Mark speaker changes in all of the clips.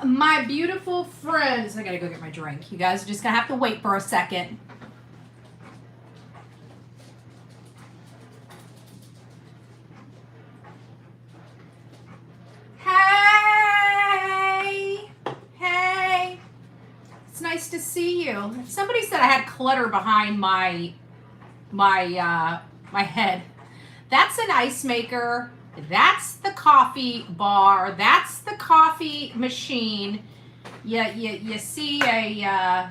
Speaker 1: my beautiful friends. I gotta go get my drink. You guys are just gonna have to wait for a second. Hey, hey, it's nice to see you. Somebody said I had clutter behind my head. That's an ice maker. That's the coffee bar. That's the coffee machine. You see a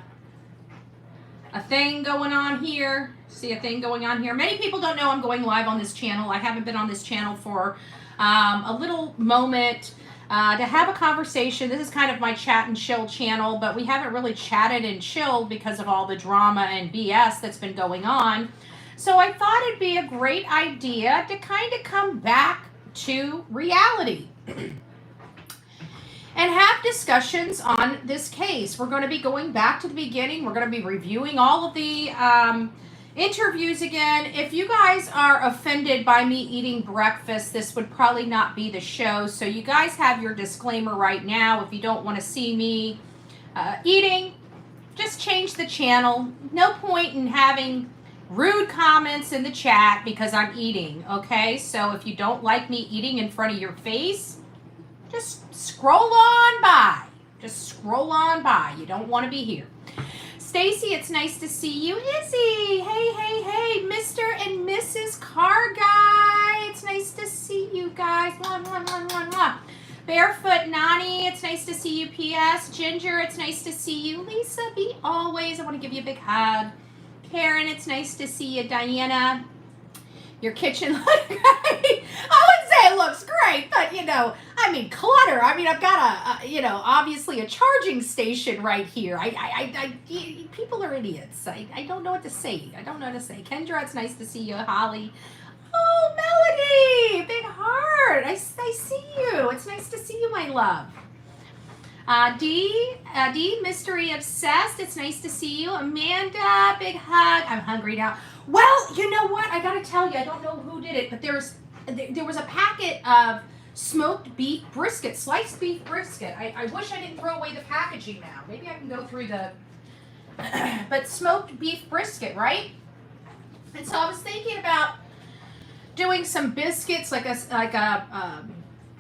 Speaker 1: thing going on here. See a thing going on here. Many people don't know I'm going live on this channel. I haven't been on this channel for a little moment to have a conversation. This is kind of my chat and chill channel, but we haven't really chatted and chilled because of all the drama and BS that's been going on. So I thought it'd be a great idea to kind of come back to reality and have discussions on this case. We're going to be going back to the beginning. We're going to be reviewing all of the interviews again. If you guys are offended by me eating breakfast, this would probably not be the show. So you guys have your disclaimer right now. If you don't want to see me eating, just change the channel. No point in having rude comments in the chat because I'm eating, okay? So if you don't like me eating in front of your face, just scroll on by. Just scroll on by. You don't want to be here. Stacy, it's nice to see you. Izzy, hey, Mr. and Mrs. Car Guy. It's nice to see you guys. Mwah, mwah, mwah, mwah, mwah. Barefoot Nani, it's nice to see you. P.S. Ginger, it's nice to see you. Lisa, be always. I want to give you a big hug. Karen, it's nice to see you. Diana, your kitchen looks great. I wouldn't say it looks great, but I mean, clutter. I mean, I've got obviously a charging station right here. People are idiots. I don't know what to say. Kendra, it's nice to see you. Holly. Oh, Melody, big heart. I see you. It's nice to see you, my love. D, Mystery Obsessed, it's nice to see you. Amanda, big hug. I'm hungry now. Well, you know what? I gotta tell you, I don't know who did it, but there was a packet of smoked beef brisket, sliced beef brisket. I wish I didn't throw away the packaging now. Maybe I can go through the, but smoked beef brisket, right? And so I was thinking about doing some biscuits, like a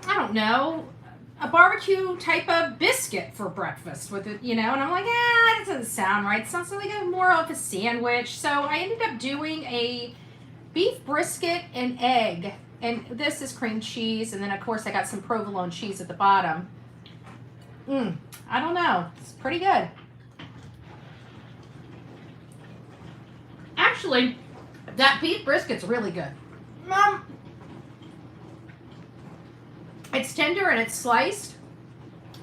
Speaker 1: I don't know, a barbecue type of biscuit for breakfast with it, and I'm like, that doesn't sound right. It sounds like more of a sandwich. So I ended up doing a beef brisket and egg, and this is cream cheese, and then of course I got some provolone cheese at the bottom. I don't know, it's pretty good. Actually, that beef brisket's really good. It's tender and it's sliced,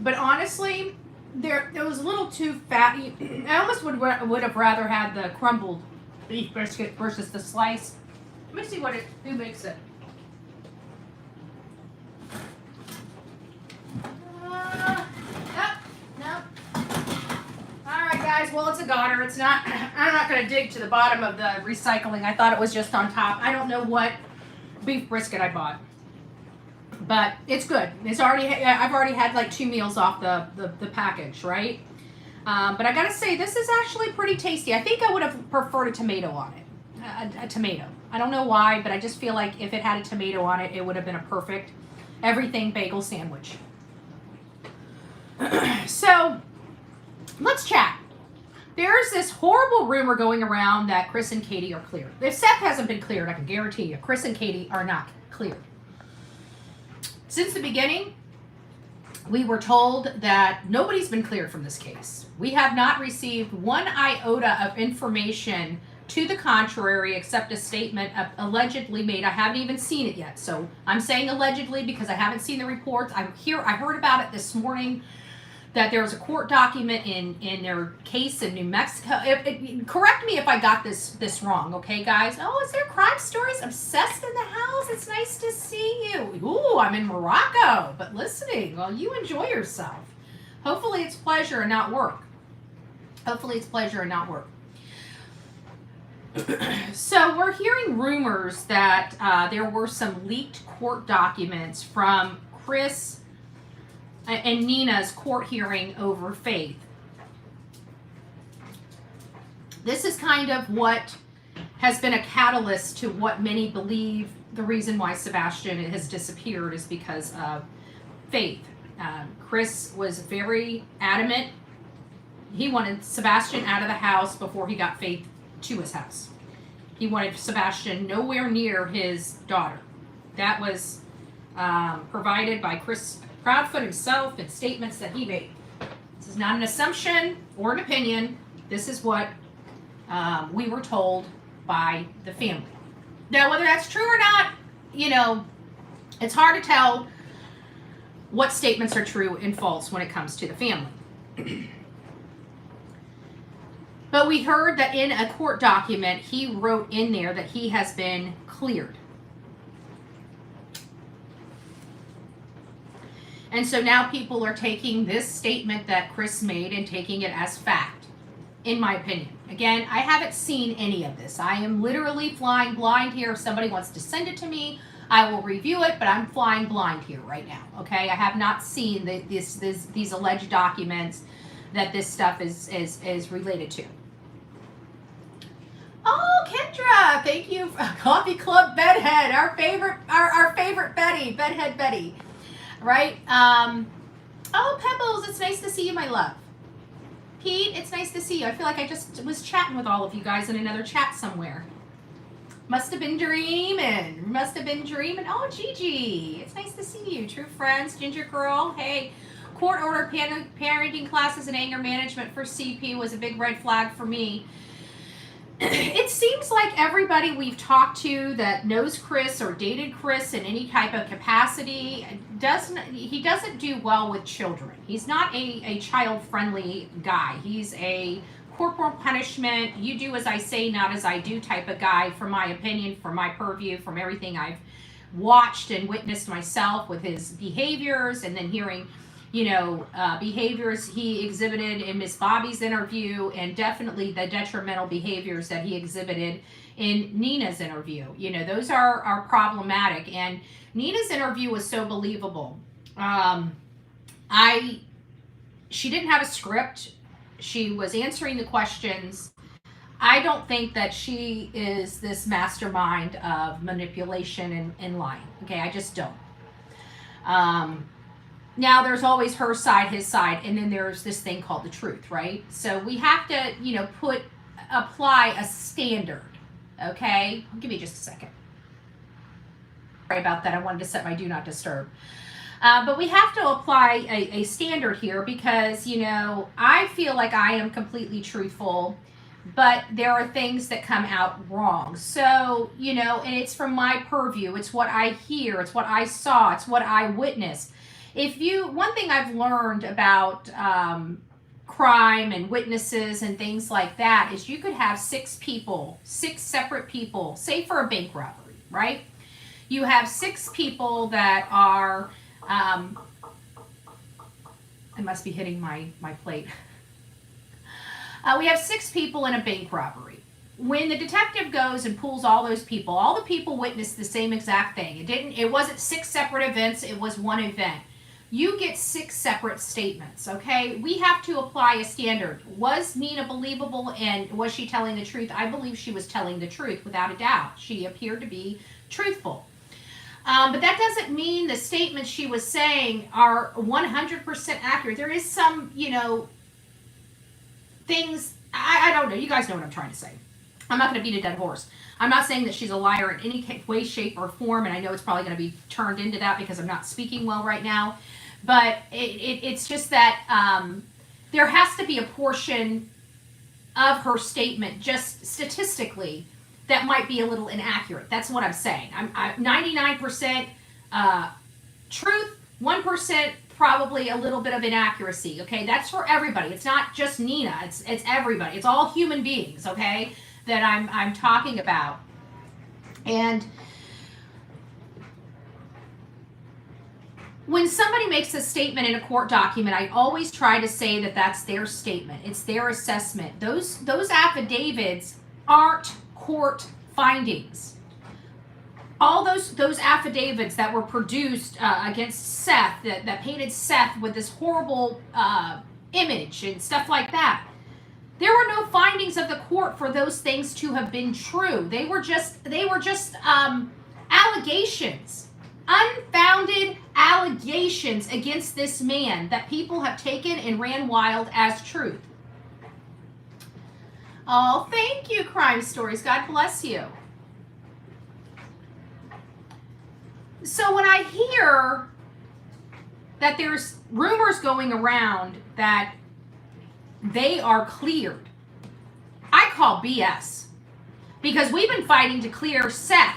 Speaker 1: but honestly, it was a little too fatty. I almost would have rather had the crumbled beef brisket versus the slice. Let me see who makes it. No. All right, guys. Well, it's a goner. It's not. I'm not going to dig to the bottom of the recycling. I thought it was just on top. I don't know what beef brisket I bought. But it's good. I've already had like 2 meals off the package, right? But I gotta say, this is actually pretty tasty. I think I would have preferred a tomato on it. A tomato. I don't know why, but I just feel like if it had a tomato on it, it would have been a perfect everything bagel sandwich. So, let's chat. There's this horrible rumor going around that Chris and Katie are cleared. If Seth hasn't been cleared, I can guarantee you, Chris and Katie are not cleared. Since the beginning, we were told that nobody's been cleared from this case. We have not received one iota of information to the contrary except a statement allegedly made. I haven't even seen it yet. So I'm saying allegedly because I haven't seen the reports. I heard about it this morning, that there was a court document in their case in New Mexico. Correct me if I got this wrong, okay, guys? Oh, is there crime stories? Obsessed in the house? It's nice to see you. Ooh, I'm in Morocco, but listening. Well, you enjoy yourself. Hopefully it's pleasure and not work. So we're hearing rumors that there were some leaked court documents from Chris and Nina's court hearing over Faith. This is kind of what has been a catalyst to what many believe the reason why Sebastian has disappeared is because of Faith. Chris was very adamant. He wanted Sebastian out of the house before he got Faith to his house. He wanted Sebastian nowhere near his daughter. That was provided by Chris Proudfoot himself in statements that he made. This is not an assumption or an opinion. This is what we were told by the family. Now, whether that's true or not, you know, it's hard to tell what statements are true and false when it comes to the family. But we heard that in a court document, he wrote in there that he has been cleared. And so now people are taking this statement that Chris made and taking it as fact, in my opinion. Again, I haven't seen any of this. I am literally flying blind here. If somebody wants to send it to me, I will review it, but I'm flying blind here right now, okay? I have not seen these alleged documents that this stuff is related to. Oh, Kendra, thank you. Coffee Club Bedhead, our favorite Betty, Bedhead Betty, right? Oh, Pebbles, it's nice to see you, my love. Pete, it's nice to see you. I feel like I just was chatting with all of you guys in another chat somewhere. Must have been dreaming. Must have been dreaming. Oh, Gigi, it's nice to see you. True friends, Ginger Girl. Hey, court order parenting classes and anger management for CP was a big red flag for me. It seems like everybody we've talked to that knows Chris or dated Chris in any type of capacity doesn't do well with children. He's not a child-friendly guy. He's a corporal punishment, you do as I say, not as I do type of guy, from my opinion, from my purview, from everything I've watched and witnessed myself with his behaviors, and then hearing, you know, behaviors he exhibited in Miss Bobby's interview, and definitely the detrimental behaviors that he exhibited in Nina's interview. You know, those are problematic, and Nina's interview was so believable. She didn't have a script. She was answering the questions. I don't think that she is this mastermind of manipulation and lying. Okay, I just don't. Now, there's always her side, his side, and then there's this thing called the truth, right? So we have to, you know, apply a standard, okay? Give me just a second. Sorry about that. I wanted to set my do not disturb. But we have to apply a standard here because, you know, I feel like I am completely truthful, but there are things that come out wrong. So, you know, and it's from my purview. It's what I hear. It's what I saw. It's what I witnessed. One thing I've learned about crime and witnesses and things like that is you could have six separate people, say for a bank robbery, right? You have six people that are, I must be hitting my plate. We have six people in a bank robbery. When the detective goes and pulls all the people witnessed the same exact thing. It wasn't six separate events, it was one event. You get six separate statements, okay? We have to apply a standard. Was Nina believable and was she telling the truth? I believe she was telling the truth without a doubt. She appeared to be truthful. But that doesn't mean the statements she was saying are 100% accurate. There is some, you know, things, I don't know. You guys know what I'm trying to say. I'm not going to beat a dead horse. I'm not saying that she's a liar in any way, shape, or form, and I know it's probably going to be turned into that because I'm not speaking well right now. But it's just that there has to be a portion of her statement, just statistically, that might be a little inaccurate. That's what I'm saying. I'm 99% truth, 1% probably a little bit of inaccuracy. Okay, that's for everybody. It's not just Nina. It's everybody. It's all human beings. Okay, that I'm talking about. And when somebody makes a statement in a court document, I always try to say that that's their statement. It's their assessment. Those affidavits aren't court findings. all those affidavits that were produced against Seth, that painted Seth with this horrible image and stuff like that. There were no findings of the court for those things to have been true. They were just allegations, unfounded allegations against this man that people have taken and ran wild as truth. Oh, thank you, Crime Stories. God bless you. So when I hear that there's rumors going around that they are cleared, I call BS. Because we've been fighting to clear Seth,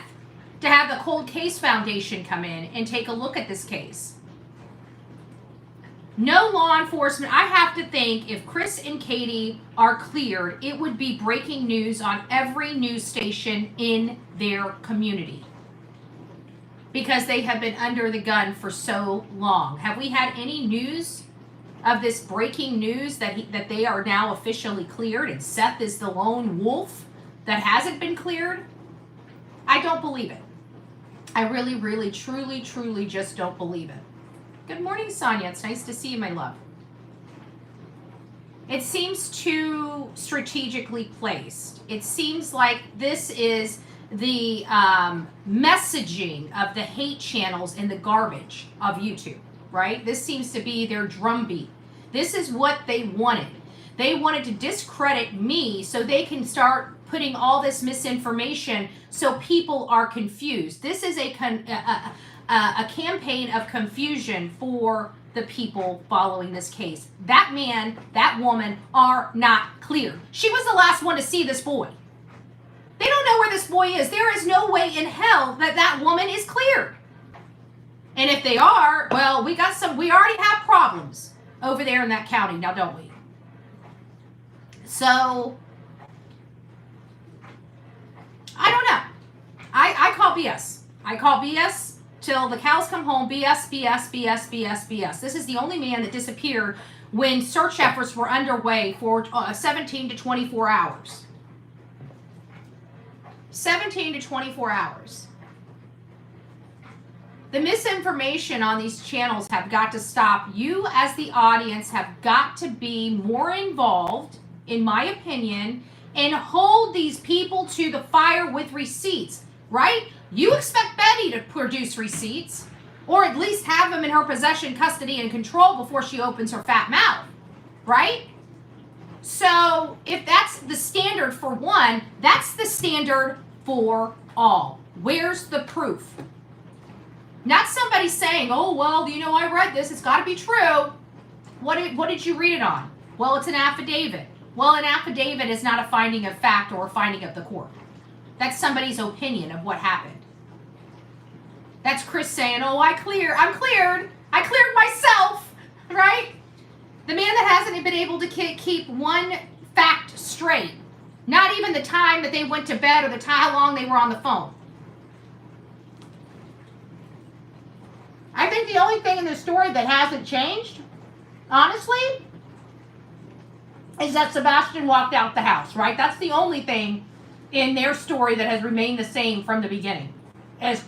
Speaker 1: to have the Cold Case Foundation come in and take a look at this case. No law enforcement. I have to think if Chris and Katie are cleared, it would be breaking news on every news station in their community. Because they have been under the gun for so long. Have we had any news of this breaking news that they are now officially cleared and Seth is the lone wolf that hasn't been cleared? I don't believe it. I really, really, truly, truly just don't believe it. Good morning, Sonia. It's nice to see you, my love. It seems too strategically placed. It seems like this is the messaging of the hate channels in the garbage of YouTube, right? This seems to be their drumbeat. This is what they wanted. They wanted to discredit me so they can start putting all this misinformation so people are confused. This is a campaign of confusion for the people following this case. That man, that woman are not cleared. She was the last one to see this boy. They don't know where this boy is. There is no way in hell that that woman is cleared. And if they are, well, we already have problems over there in that county now, don't we? So, I don't know. I call BS. I call BS till the cows come home. BS, BS, BS, BS, BS. This is the only man that disappeared when search efforts were underway for 17 to 24 hours. 17 to 24 hours. The misinformation on these channels have got to stop. You as the audience have got to be more involved, in my opinion, and hold these people to the fire with receipts, right? You expect Betty to produce receipts, or at least have them in her possession, custody, and control before she opens her fat mouth, right? So if that's the standard for one, that's the standard for all. Where's the proof? Not somebody saying, oh, well, I read this. It's got to be true. What did you read it on? Well, it's an affidavit. Well, an affidavit is not a finding of fact or a finding of the court. That's somebody's opinion of what happened. That's Chris saying, oh, I'm cleared. I cleared myself, right? The man that hasn't been able to keep one fact straight. Not even the time that they went to bed or how long they were on the phone. I think the only thing in the story that hasn't changed, honestly, is that Sebastian walked out the house, right? That's the only thing in their story that has remained the same from the beginning, as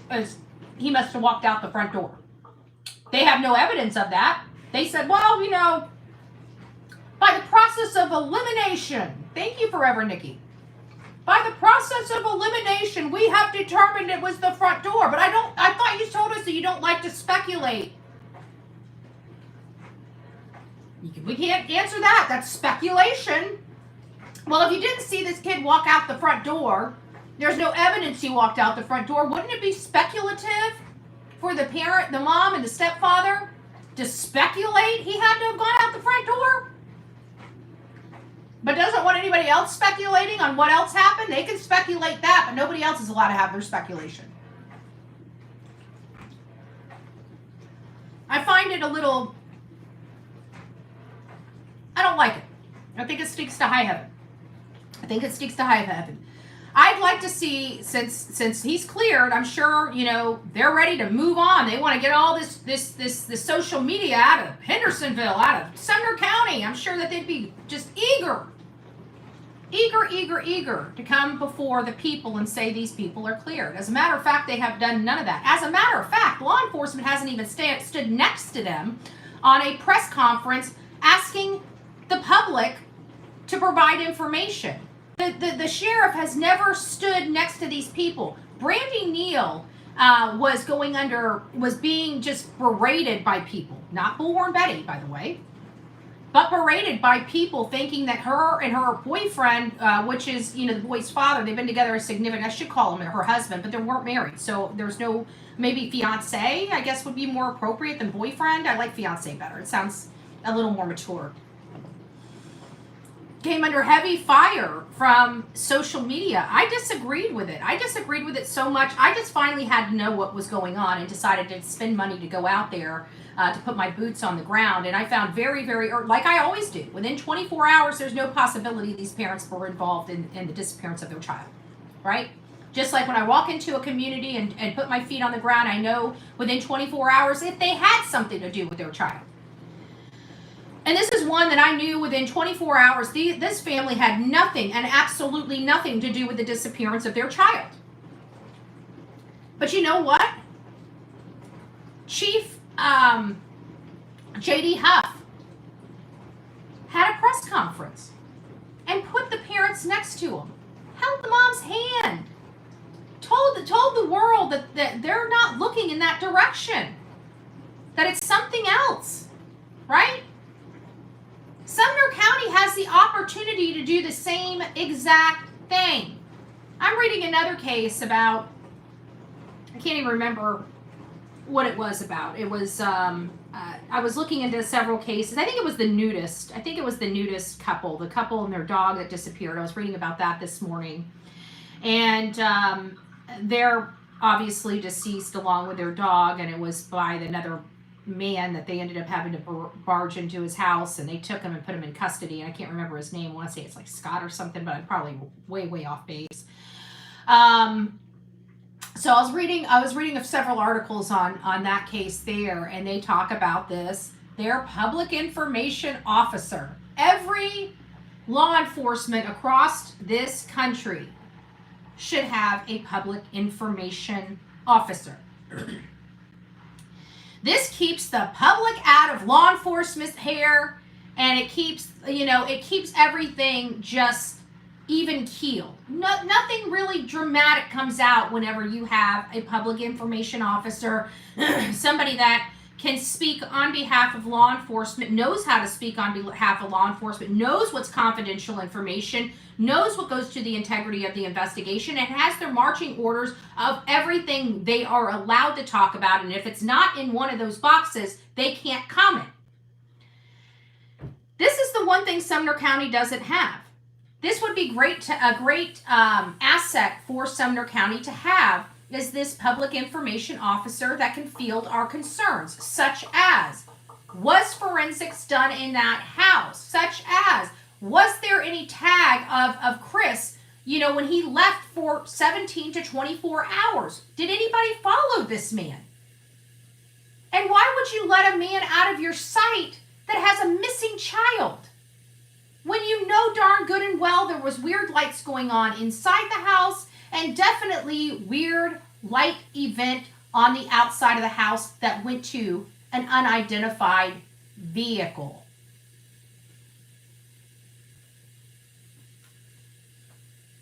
Speaker 1: he must have walked out the front door. They have no evidence of that. They said, well, by the process of elimination, thank you forever, Nikki. By the process of elimination, we have determined it was the front door. But I thought you told us that you don't like to speculate. We can't answer that. That's speculation. Well, if you didn't see this kid walk out the front door, there's no evidence he walked out the front door. Wouldn't it be speculative for the parent, the mom, and the stepfather to speculate he had to have gone out the front door? But doesn't want anybody else speculating on what else happened? They can speculate that, but nobody else is allowed to have their speculation. I find it a little... I don't like it. I think it stinks to high heaven. I'd like to see, since he's cleared, I'm sure, they're ready to move on. They want to get all this social media out of Hendersonville, out of Sumner County. I'm sure that they'd be just eager eager to come before the people and say these people are cleared. As a matter of fact, they have done none of that. As a matter of fact, law enforcement hasn't even stood next to them on a press conference asking the public to provide information. The sheriff has never stood next to these people. Brandy Neal was being just berated by people, not Bullhorn Betty, by the way, but berated by people thinking that her and her boyfriend, which is, the boy's father, they've been together a significant, I should call him her husband, but they weren't married. So there's no, maybe fiance, I guess would be more appropriate than boyfriend. I like fiance better. It sounds a little more mature. Came under heavy fire from social media. I disagreed with it. I disagreed with it so much. I just finally had to know what was going on and decided to spend money to go out there to put my boots on the ground. And I found very, like I always do, within 24 hours, there's no possibility these parents were involved in the disappearance of their child, right? Just like when I walk into a community and put my feet on the ground, I know within 24 hours if they had something to do with their child. And this is one that I knew within 24 hours, this family had nothing and absolutely nothing to do with the disappearance of their child. But you know what? Chief J.D. Huff had a press conference and put the parents next to him, held the mom's hand, told the world that they're not looking in that direction, that it's something else, right? Sumner County has the opportunity to do the same exact thing. I'm reading another case about, I can't even remember what it was about. It was, I was looking into several cases. I think it was the nudist couple, the couple and their dog that disappeared. I was reading about that this morning. And they're obviously deceased along with their dog, and it was by another man that they ended up having to barge into his house, and they took him and put him in custody. And I can't remember his name. I want to say it's like Scott or something, but I'm probably way off base. So I was reading of several articles on that case there, and they talk about this. Their public information officer. Every law enforcement across this country should have a public information officer. This keeps the public out of law enforcement's hair, and it keeps everything just even keeled. Nothing really dramatic comes out whenever you have a public information officer, somebody that can speak on behalf of law enforcement, knows how to speak on behalf of law enforcement, knows what's confidential information, knows what goes to the integrity of the investigation, and has their marching orders of everything they are allowed to talk about. And if it's not in one of those boxes, they can't comment. This is the one thing Sumner County doesn't have. This would be a great asset for Sumner County to have, is this public information officer that can field our concerns, such as, was forensics done in that house? Such as, was there any tag of Chris, when he left for 17 to 24 hours? Did anybody follow this man? And why would you let a man out of your sight that has a missing child, when you know darn good and well there was weird lights going on inside the house, and definitely weird light event on the outside of the house that went to an unidentified vehicle?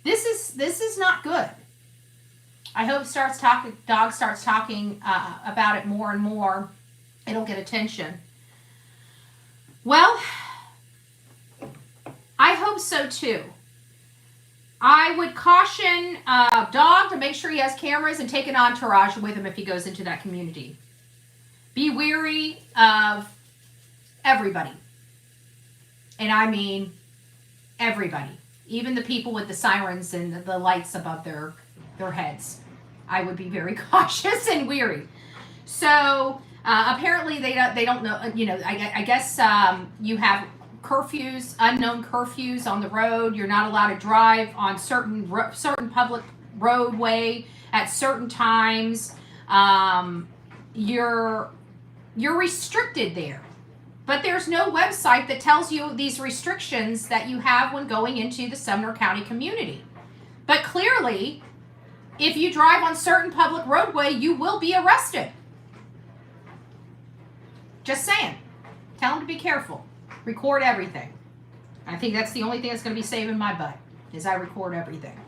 Speaker 1: This is not good. I hope dog starts talking about it more and more. It'll get attention. Well, I hope so too. I would caution Dog to make sure he has cameras and take an entourage with him if he goes into that community. Be wary of everybody. And I mean everybody. Even the people with the sirens and the lights above their heads. I would be very cautious and wary. So apparently they don't know, I guess you have curfews, unknown curfews on the road. You're not allowed to drive on certain public roadway at certain times. You're restricted there. But there's no website that tells you these restrictions that you have when going into the Sumner County community. But clearly, if you drive on certain public roadway, you will be arrested. Just saying. Tell them to be careful. Record everything. I think that's the only thing that's going to be saving my butt, is I record everything.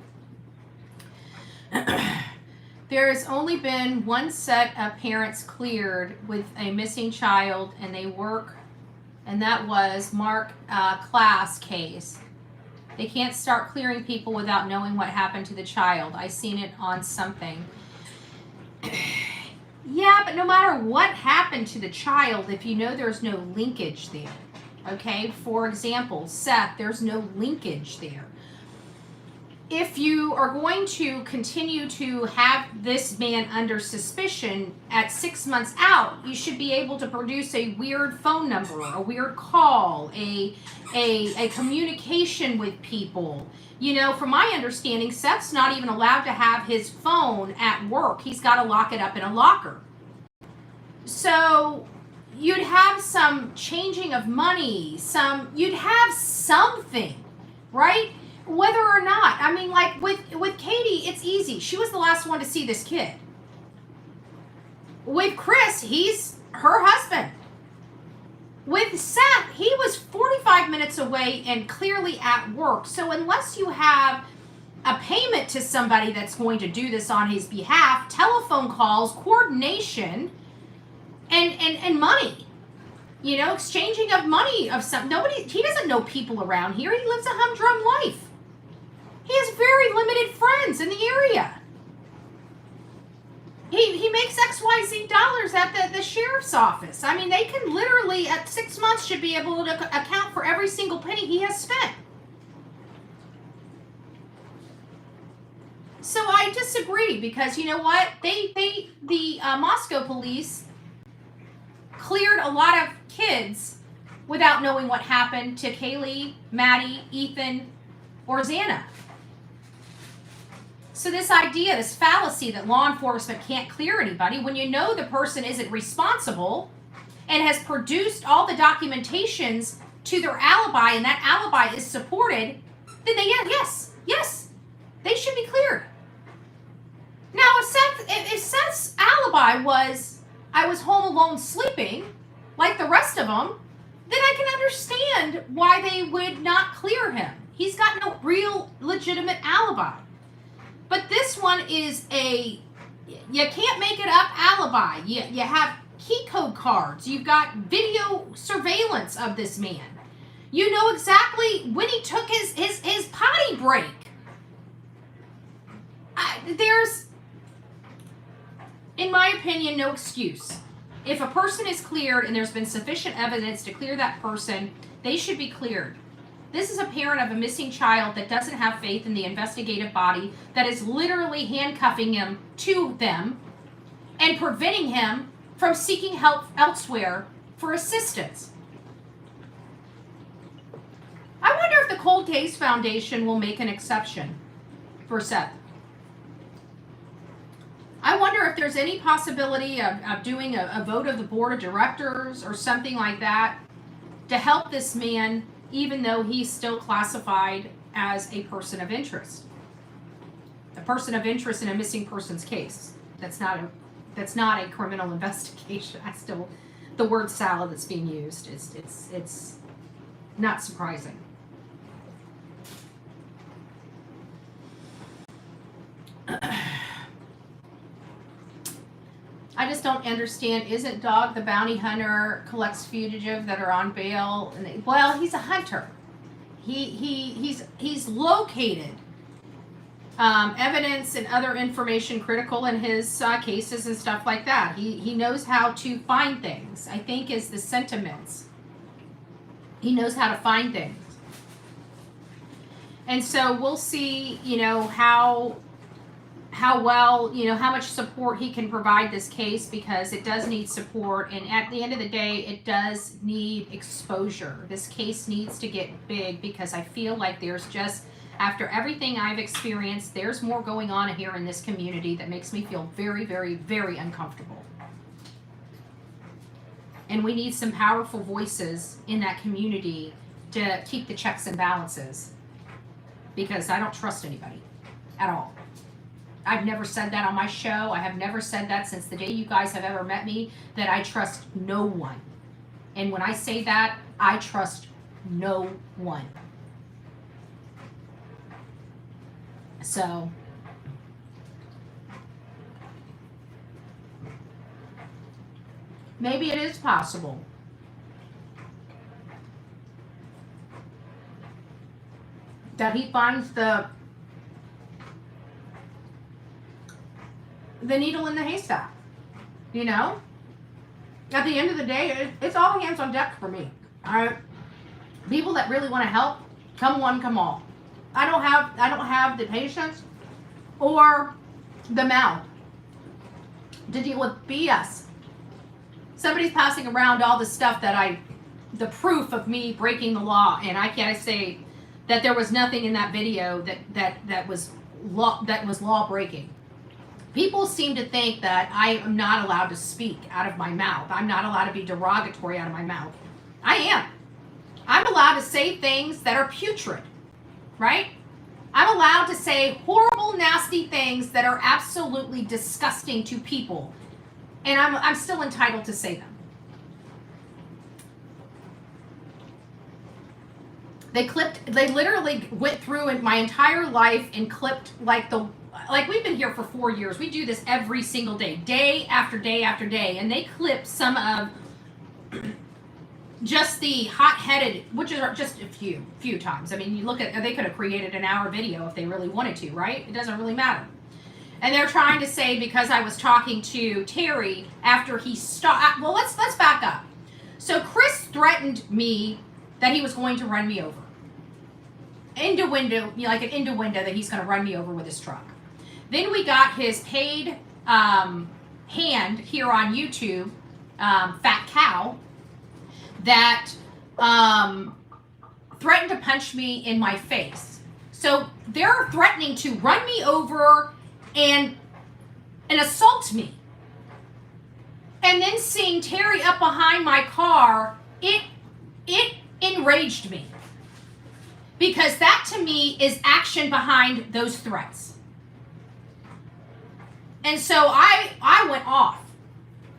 Speaker 1: There has only been one set of parents cleared with a missing child, and they work, and that was Mark Class case. They can't start clearing people without knowing what happened to the child. I seen it on something. Yeah, but no matter what happened to the child, if you know there's no linkage there, okay? For example, Seth, there's no linkage there. If you are going to continue to have this man under suspicion at 6 months out, you should be able to produce a weird phone number, a weird call, a communication with people. You know, from my understanding, Seth's not even allowed to have his phone at work. He's got to lock it up in a locker. So you'd have some changing of money, you'd have something, right? Whether or not, I mean, like with Katie, it's easy. She was the last one to see this kid. With Chris, he's her husband. With Seth, he was 45 minutes away and clearly at work. So unless you have a payment to somebody that's going to do this on his behalf, telephone calls, coordination, and money, you know, exchanging of money of some, he doesn't know people around here. He lives a humdrum life. He has very limited friends in the area. He makes XYZ dollars at the sheriff's office. I mean, they can literally, at 6 months, should be able to account for every single penny he has spent. So I disagree, because you know what? The Moscow police cleared a lot of kids without knowing what happened to Kaylee, Maddie, Ethan, or Xana. So this idea, this fallacy that law enforcement can't clear anybody, when you know the person isn't responsible and has produced all the documentations to their alibi, and that alibi is supported, then yes, they should be cleared. Now, if Seth's alibi was, I was home alone sleeping, like the rest of them, then I can understand why they would not clear him. He's got no real legitimate alibi. But this one is you can't make it up alibi. You have key code cards. You've got video surveillance of this man. You know exactly when he took his potty break. There's, in my opinion, no excuse. If a person is cleared and there's been sufficient evidence to clear that person, they should be cleared. This is a parent of a missing child that doesn't have faith in the investigative body, that is literally handcuffing him to them and preventing him from seeking help elsewhere for assistance. I wonder if the Cold Case Foundation will make an exception for Seth. I wonder if there's any possibility of doing a vote of the board of directors or something like that to help this man, even though he's still classified as a person of interest. A person of interest in a missing persons case. That's not a criminal investigation. The word salad that's being used, it's not surprising. I just don't understand. Isn't Dog the bounty hunter, collects fugitive that are on bail? Well, he's a hunter. He's located evidence and other information critical in his cases and stuff like that. He knows how to find things, I think, is the sentiments. He knows how to find things. And so we'll see, how well, how much support he can provide this case, because it does need support. And at the end of the day, it does need exposure. This case needs to get big, because I feel like there's just, after everything I've experienced, there's more going on here in this community that makes me feel very, very, very uncomfortable. And we need some powerful voices in that community to keep the checks and balances, because I don't trust anybody at all. I've never said that on my show. I have never said that since the day you guys have ever met me, that I trust no one. And when I say that, I trust no one. So maybe it is possible that he finds the needle in the haystack. You know? At the end of the day, it's all hands on deck for me. Alright? People that really want to help, come one, come all. I don't have the patience or the mouth to deal with BS. Somebody's passing around all the stuff the proof of me breaking the law, and I can't say that there was nothing in that video that was law breaking. People seem to think that I am not allowed to speak out of my mouth. I'm not allowed to be derogatory out of my mouth. I am. I'm allowed to say things that are putrid, right? I'm allowed to say horrible, nasty things that are absolutely disgusting to people. And I'm still entitled to say them. They literally went through my entire life and clipped like we've been here for 4 years. We do this every single day, day after day after day. And they clipped some of just the hot-headed, which are just a few times. I mean, you look at, they could have created an hour video if they really wanted to, right? It doesn't really matter. And they're trying to say because I was talking to Terry after he stopped. Well, let's back up. So Chris threatened me that he was going to run me over. Like an innuendo that he's going to run me over with his truck. Then we got his paid hand here on YouTube, Fat Cow, that threatened to punch me in my face. So they're threatening to run me over and assault me. And then seeing Terry up behind my car, it enraged me. Because that to me is action behind those threats. And so I went off.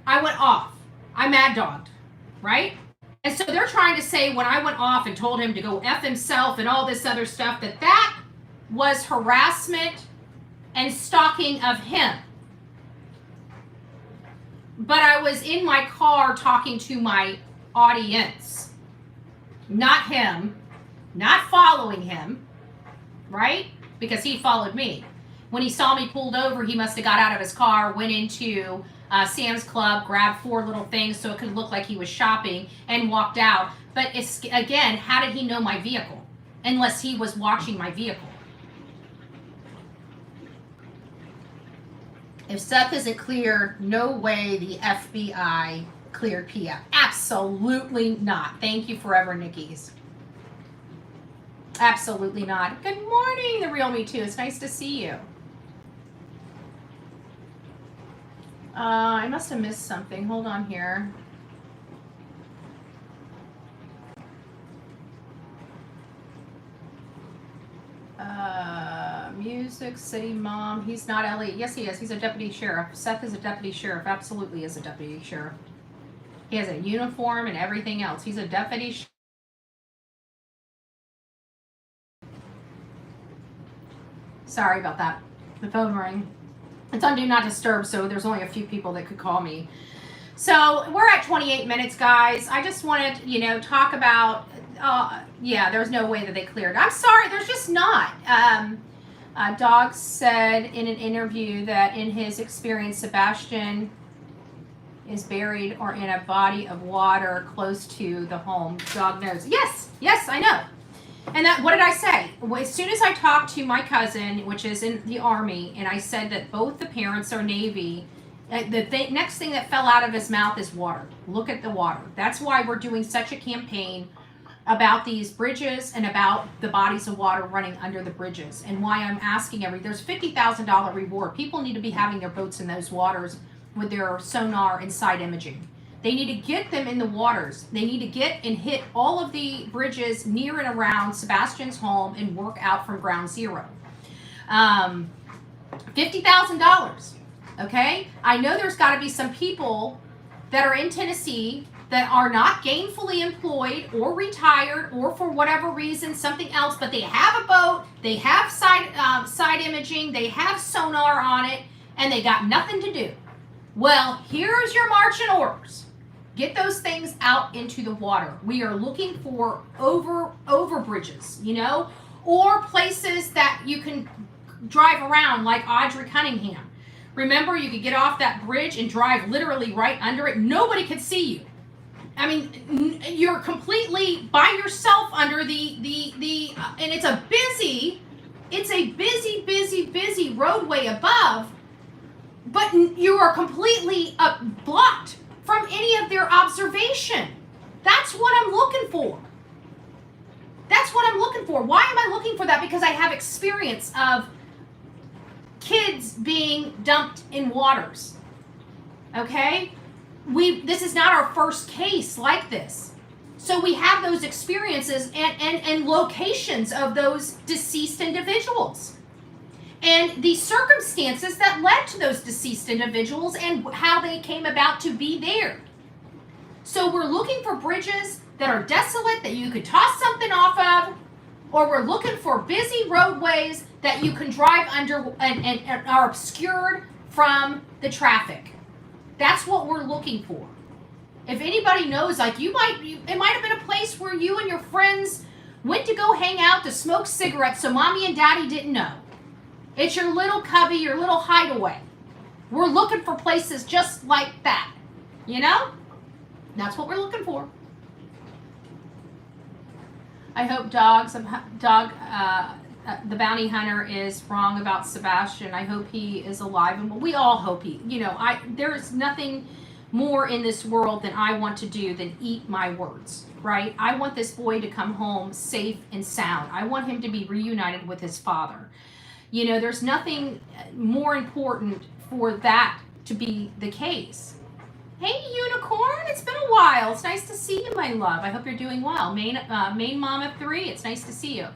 Speaker 1: I mad dogged, right? And so they're trying to say when I went off and told him to go F himself and all this other stuff, that was harassment and stalking of him. But I was in my car talking to my audience, not him, not following him, right? Because he followed me. When he saw me pulled over, he must have got out of his car, went into Sam's Club, grabbed 4 little things so it could look like he was shopping, and walked out. But it's, again, how did he know my vehicle? Unless he was watching my vehicle. If Seth isn't cleared, no way the FBI cleared PF. Absolutely not. Thank you, Forever Nickies. Absolutely not. Good morning, The Real Me Too. It's nice to see you. I must have missed something. Hold on here. Music City Mom. He's not Elliot. Yes, he is. He's a deputy sheriff. Seth is a deputy sheriff. Absolutely is a deputy sheriff. He has a uniform and everything else. He's a deputy sheriff. Sorry about that. The phone rang. It's on Do Not Disturb, so there's only a few people that could call me. So we're at 28 minutes, guys. I just wanted, talk about, yeah, there's no way that they cleared. I'm sorry, there's just not. Dog said in an interview that in his experience, Sebastian is buried or in a body of water close to the home. Dog knows. Yes, I know. And what did I say? Well, as soon as I talked to my cousin, which is in the Army, and I said that both the parents are Navy, the next thing that fell out of his mouth is water. Look at the water. That's why we're doing such a campaign about these bridges and about the bodies of water running under the bridges, and why I'm asking there's $50,000 reward. People need to be having their boats in those waters with their sonar and side imaging. They need to get them in the waters. They need to get and hit all of the bridges near and around Sebastian's home and work out from ground zero. $50,000. Okay? I know there's got to be some people that are in Tennessee that are not gainfully employed or retired or for whatever reason, something else, but they have a boat, they have side imaging, they have sonar on it, and they got nothing to do. Well, here's your marching orders. Get those things out into the water. We are looking for over bridges, you know, or places that you can drive around like Audrey Cunningham. Remember, you could get off that bridge and drive literally right under it. Nobody could see you. I mean, you're completely by yourself under and it's a busy roadway above, but you are completely blocked from any of their observation. That's what I'm looking for. That's what I'm looking for. Why am I looking for that? Because I have experience of kids being dumped in waters. Okay? This is not our first case like this. So we have those experiences and locations of those deceased individuals. And the circumstances that led to those deceased individuals and how they came about to be there. So we're looking for bridges that are desolate that you could toss something off of, or we're looking for busy roadways that you can drive under and are obscured from the traffic. That's what we're looking for. If anybody knows, like it might have been a place where you and your friends went to go hang out to smoke cigarettes so mommy and daddy didn't know. It's your little cubby, your little hideaway. We're looking for places just like that. You know? That's what we're looking for. I hope the bounty hunter is wrong about Sebastian. I hope he is alive, and we all hope he, there is nothing more in this world that I want to do than eat my words, right? I want this boy to come home safe and sound. I want him to be reunited with his father. There's nothing more important for that to be the case. Hey, Unicorn, it's been a while. It's nice to see you, my love. I hope you're doing well. Main mom of 3, it's nice to see you.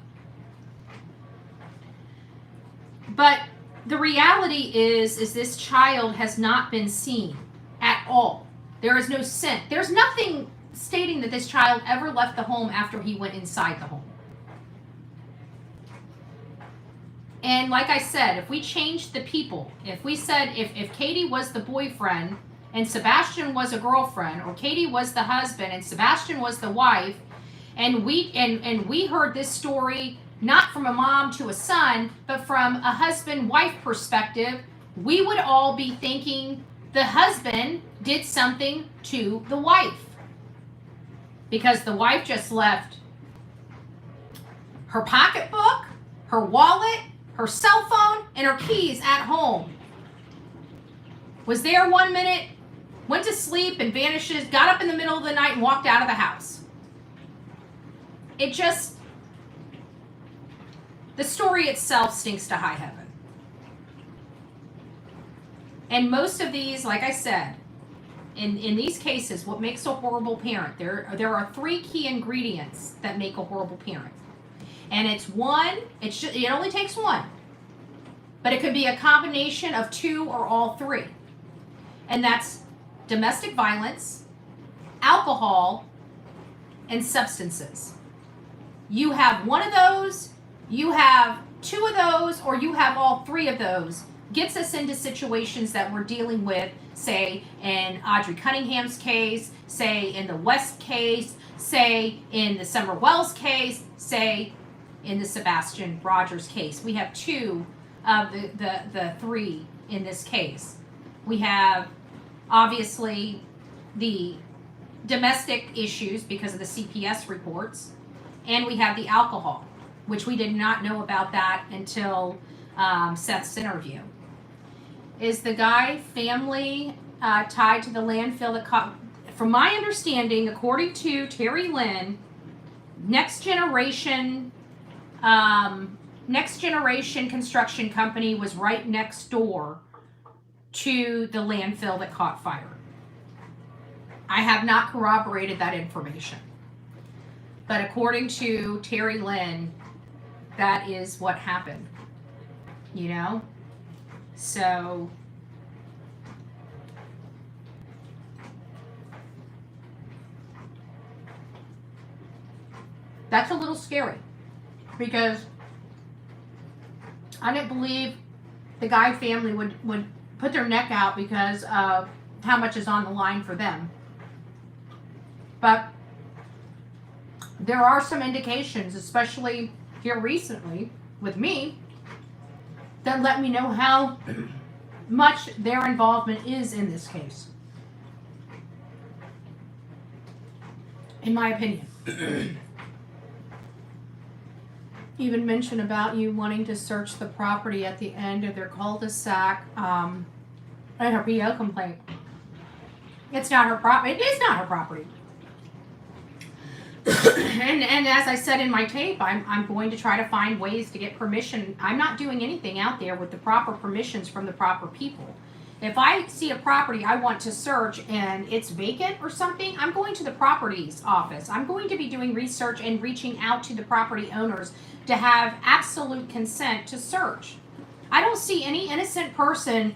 Speaker 1: But the reality is this child has not been seen at all. There is no scent. There's nothing stating that this child ever left the home after he went inside the home. And like I said, if we changed the people, if we said if Katie was the boyfriend and Sebastian was a girlfriend, or Katie was the husband and Sebastian was the wife, and we heard this story not from a mom to a son, but from a husband-wife perspective, we would all be thinking the husband did something to the wife. Because the wife just left her pocketbook, her wallet, her cell phone, and her keys at home. Was there 1 minute, went to sleep and vanishes, got up in the middle of the night and walked out of the house. The story itself stinks to high heaven. And most of these, like I said, in these cases, what makes a horrible parent, there are 3 key ingredients that make a horrible parent. And it only takes 1. But it could be a combination of 2 or all 3. And that's domestic violence, alcohol, and substances. You have 1 of those, you have 2 of those, or you have all 3 of those, gets us into situations that we're dealing with, say in Audrey Cunningham's case, say in the West case, say in the Summer Wells case, say in the Sebastian Rogers case. We have 2 of the 3 in this case. We have obviously the domestic issues because of the CPS reports, and we have the alcohol, which we did not know about that until Seth's interview. Is the guy family tied to the landfill that caught? From my understanding, according to Terry Lynn, Next Generation Construction Company was right next door to the landfill that caught fire. I have not corroborated that information. But according to Terry Lynn, that is what happened. You know? So that's a little scary, because I didn't believe the Guy family would put their neck out because of how much is on the line for them. But there are some indications, especially here recently with me, that let me know how much their involvement is in this case, in my opinion. Even mention about you wanting to search the property at the end of their cul-de-sac, and her BO complaint. It's not her property. It is not her property. and as I said in my tape, I'm going to try to find ways to get permission. I'm not doing anything out there with the proper permissions from the proper people. If I see a property I want to search and it's vacant or something, I'm going to the properties office. I'm going to be doing research and reaching out to the property owners to have absolute consent to search. I don't see any innocent person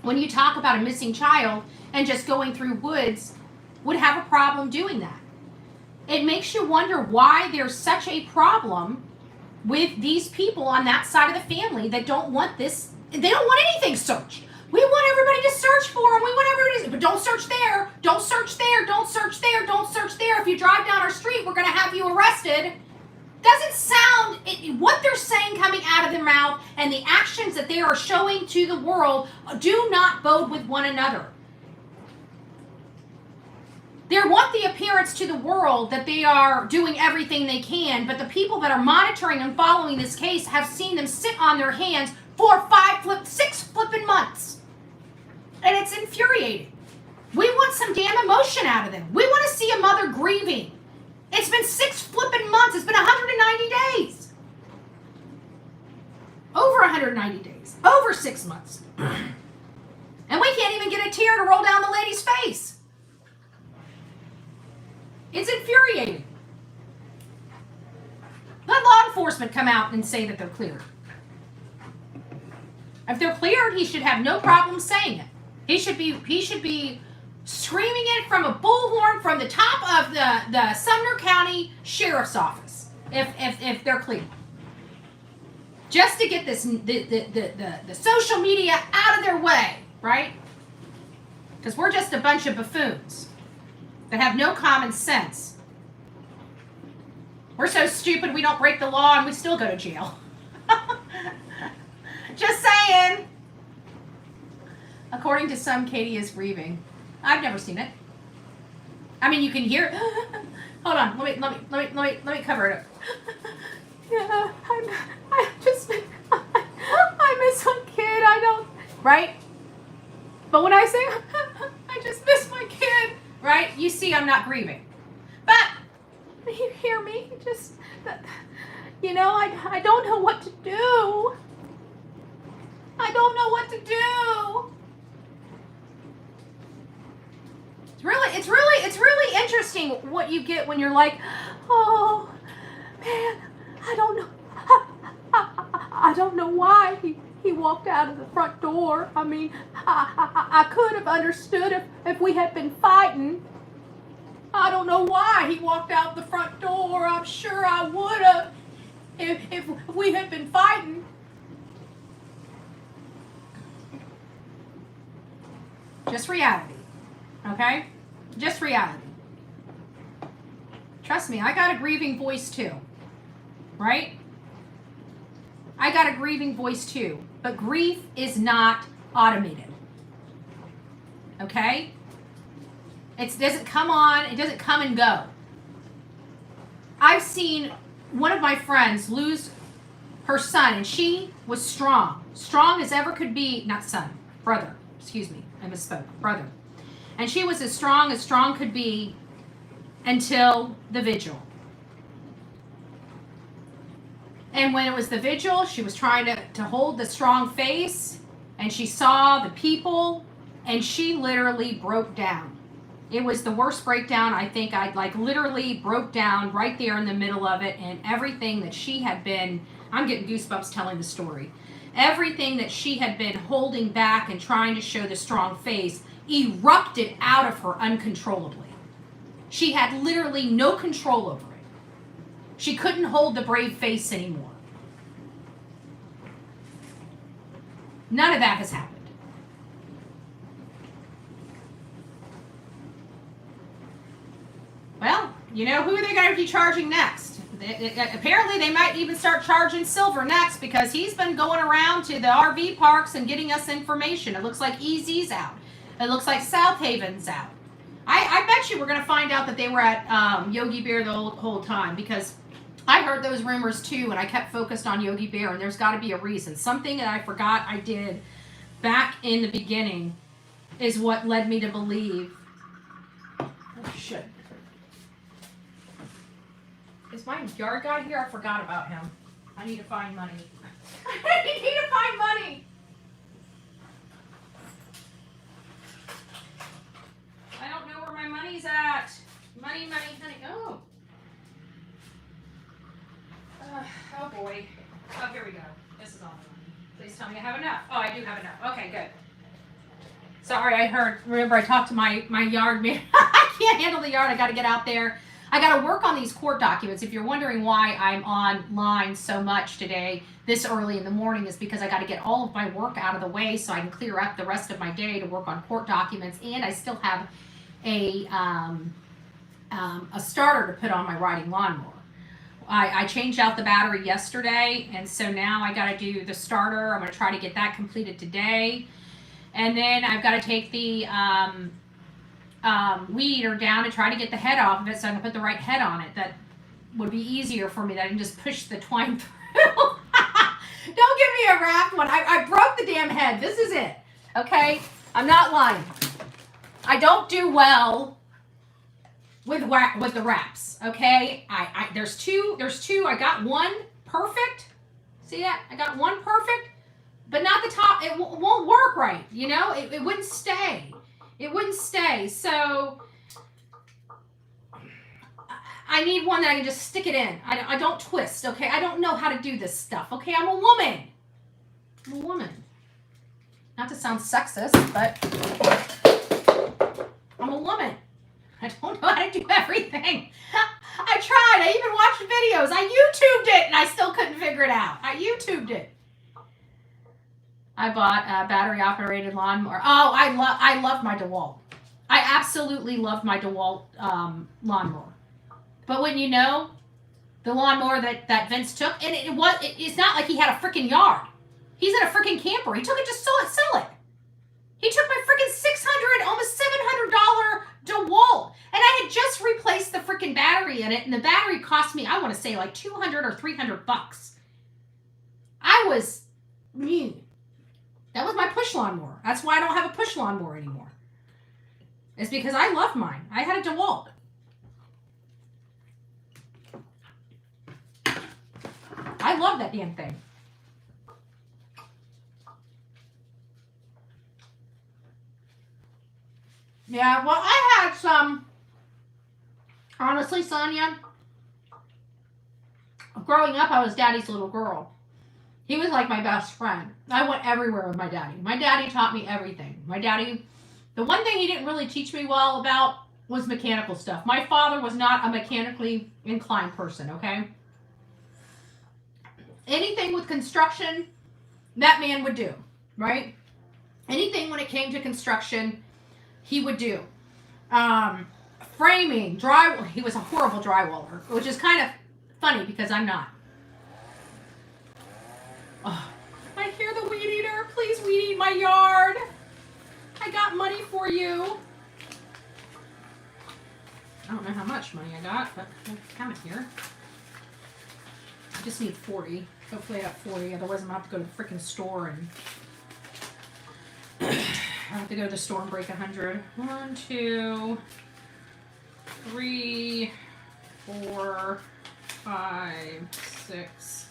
Speaker 1: when you talk about a missing child and just going through woods would have a problem doing that. It makes you wonder why there's such a problem with these people on that side of the family that don't want this. They don't want anything searched. We want everybody to search for them. We want everybody to, but don't search there. Don't search there. Don't search there. Don't search there. If you drive down our street, we're going to have you arrested. Doesn't sound, what they're saying coming out of their mouth and the actions that they are showing to the world do not bode with one another. They want the appearance to the world that they are doing everything they can, but the people that are monitoring and following this case have seen them sit on their hands for 6 flipping months. And it's infuriating. We want some damn emotion out of them. We want to see a mother grieving. It's been 6 flipping months. It's been 190 days. Over 190 days. Over 6 months. And we can't even get a tear to roll down the lady's face. It's infuriating. Let law enforcement come out and say that they're cleared. If they're cleared, he should have no problem saying it. He should be screaming it from a bullhorn from the top of the Sumner County Sheriff's Office if they're cleared. Just to get this the social media out of their way, right? Because we're just a bunch of buffoons that have no common sense. We're so stupid we don't break the law and we still go to jail. Just saying. According to some, Katie is grieving. I've never seen it. I mean, you can hear it. Hold on, let me cover it up. Yeah, I miss my kid. I don't, right? But when I say I just miss my kid, right? You see, I'm not grieving. But you hear me? Just, I don't know what to do. I don't know what to do. It's really interesting what you get when you're like, oh man, I don't know. I don't know why he walked out of the front door. I mean, I could have understood if we had been fighting. I don't know why he walked out the front door. I'm sure I would have if we had been fighting. Just reality, okay? Just reality. Trust me, I got a grieving voice too, right? I got a grieving voice too, but grief is not automated, okay? It doesn't come on, it doesn't come and go. I've seen one of my friends lose her son, and she was strong as ever could be, not son, brother, excuse me. I misspoke. Brother. And she was as strong could be until the vigil. And when it was the vigil, she was trying to hold the strong face, and she saw the people, and she literally broke down. It was the worst breakdown. I think I like literally broke down right there in the middle of it, and everything that she had been, I'm getting goosebumps telling the story. Everything that she had been holding back and trying to show the strong face erupted out of her uncontrollably. She had literally no control over it. She couldn't hold the brave face anymore. None of that has happened. Well, you know who they're going to be charging next. Apparently, they might even start charging Silver next because he's been going around to the RV parks and getting us information. It looks like EZ's out. It looks like South Haven's out. I bet you we're going to find out that they were at Yogi Bear the whole time because I heard those rumors too, and I kept focused on Yogi Bear, and there's got to be a reason. Something that I forgot I did back in the beginning is what led me to believe. Oh, shit. Is my yard guy here? I forgot about him. I need to find money. I need to find money. I don't know where my money's at. Money, honey. Oh. Oh boy. Oh, here we go. This is all the money. Please tell me I have enough. Oh, I do have enough. Okay, good. Sorry, remember I talked to my yard man. I can't handle the yard. I got to get out there. I got to work on these court documents. If you're wondering why I'm online so much today, this early in the morning, is because I got to get all of my work out of the way so I can clear up the rest of my day to work on court documents. And I still have a starter to put on my riding lawnmower. I changed out the battery yesterday, and so now I got to do the starter. I'm going to try to get that completed today. And then I've got to take the weed eater down and try to get the head off of it so I can put the right head on it. That would be easier for me. That I can just push the twine through. Don't give me a wrapped one. I broke the damn head. This is it. Okay? I'm not lying. I don't do well with the wraps. Okay? There's two. I got one perfect. See that? I got one perfect, but not the top. It won't work right. You know? It wouldn't stay. It wouldn't stay. So I need one that I can just stick it in. I don't twist, okay? I don't know how to do this stuff, okay? I'm a woman. I'm a woman. Not to sound sexist, but I'm a woman. I don't know how to do everything. I tried. I even watched videos. I YouTubed it, and I still couldn't figure it out. I YouTubed it. I bought a battery-operated lawnmower. Oh, I love my DeWalt. I absolutely love my DeWalt lawnmower. But when you know, the lawnmower that Vince took, and it's not like he had a freaking yard. He's in a freaking camper. He took it to sell it. He took my freaking $600, almost $700 DeWalt, and I had just replaced the freaking battery in it, and the battery cost me, I want to say, like $200 or $300. I was mean. That was my push lawnmower. That's why I don't have a push lawnmower anymore. It's because I love mine. I had a DeWalt. I love that damn thing. Yeah, well, I had some, honestly, Sonia, growing up, I was Daddy's little girl. He was like my best friend. I went everywhere with my daddy. My daddy taught me everything. My daddy, the one thing he didn't really teach me well about was mechanical stuff. My father was not a mechanically inclined person, okay? Anything with construction, that man would do, right? Anything when it came to construction, he would do. Framing, drywall. He was a horrible drywaller, which is kind of funny because I'm not. Oh, I hear the weed eater. Please weed eat my yard. I got money for you. I don't know how much money I got, but I'll count it here. I just need 40. Hopefully I got 40. Otherwise I'm going to have to go to the freaking store and I have to go to the store and break 100. 1, 2, 3, 4, 5, 6,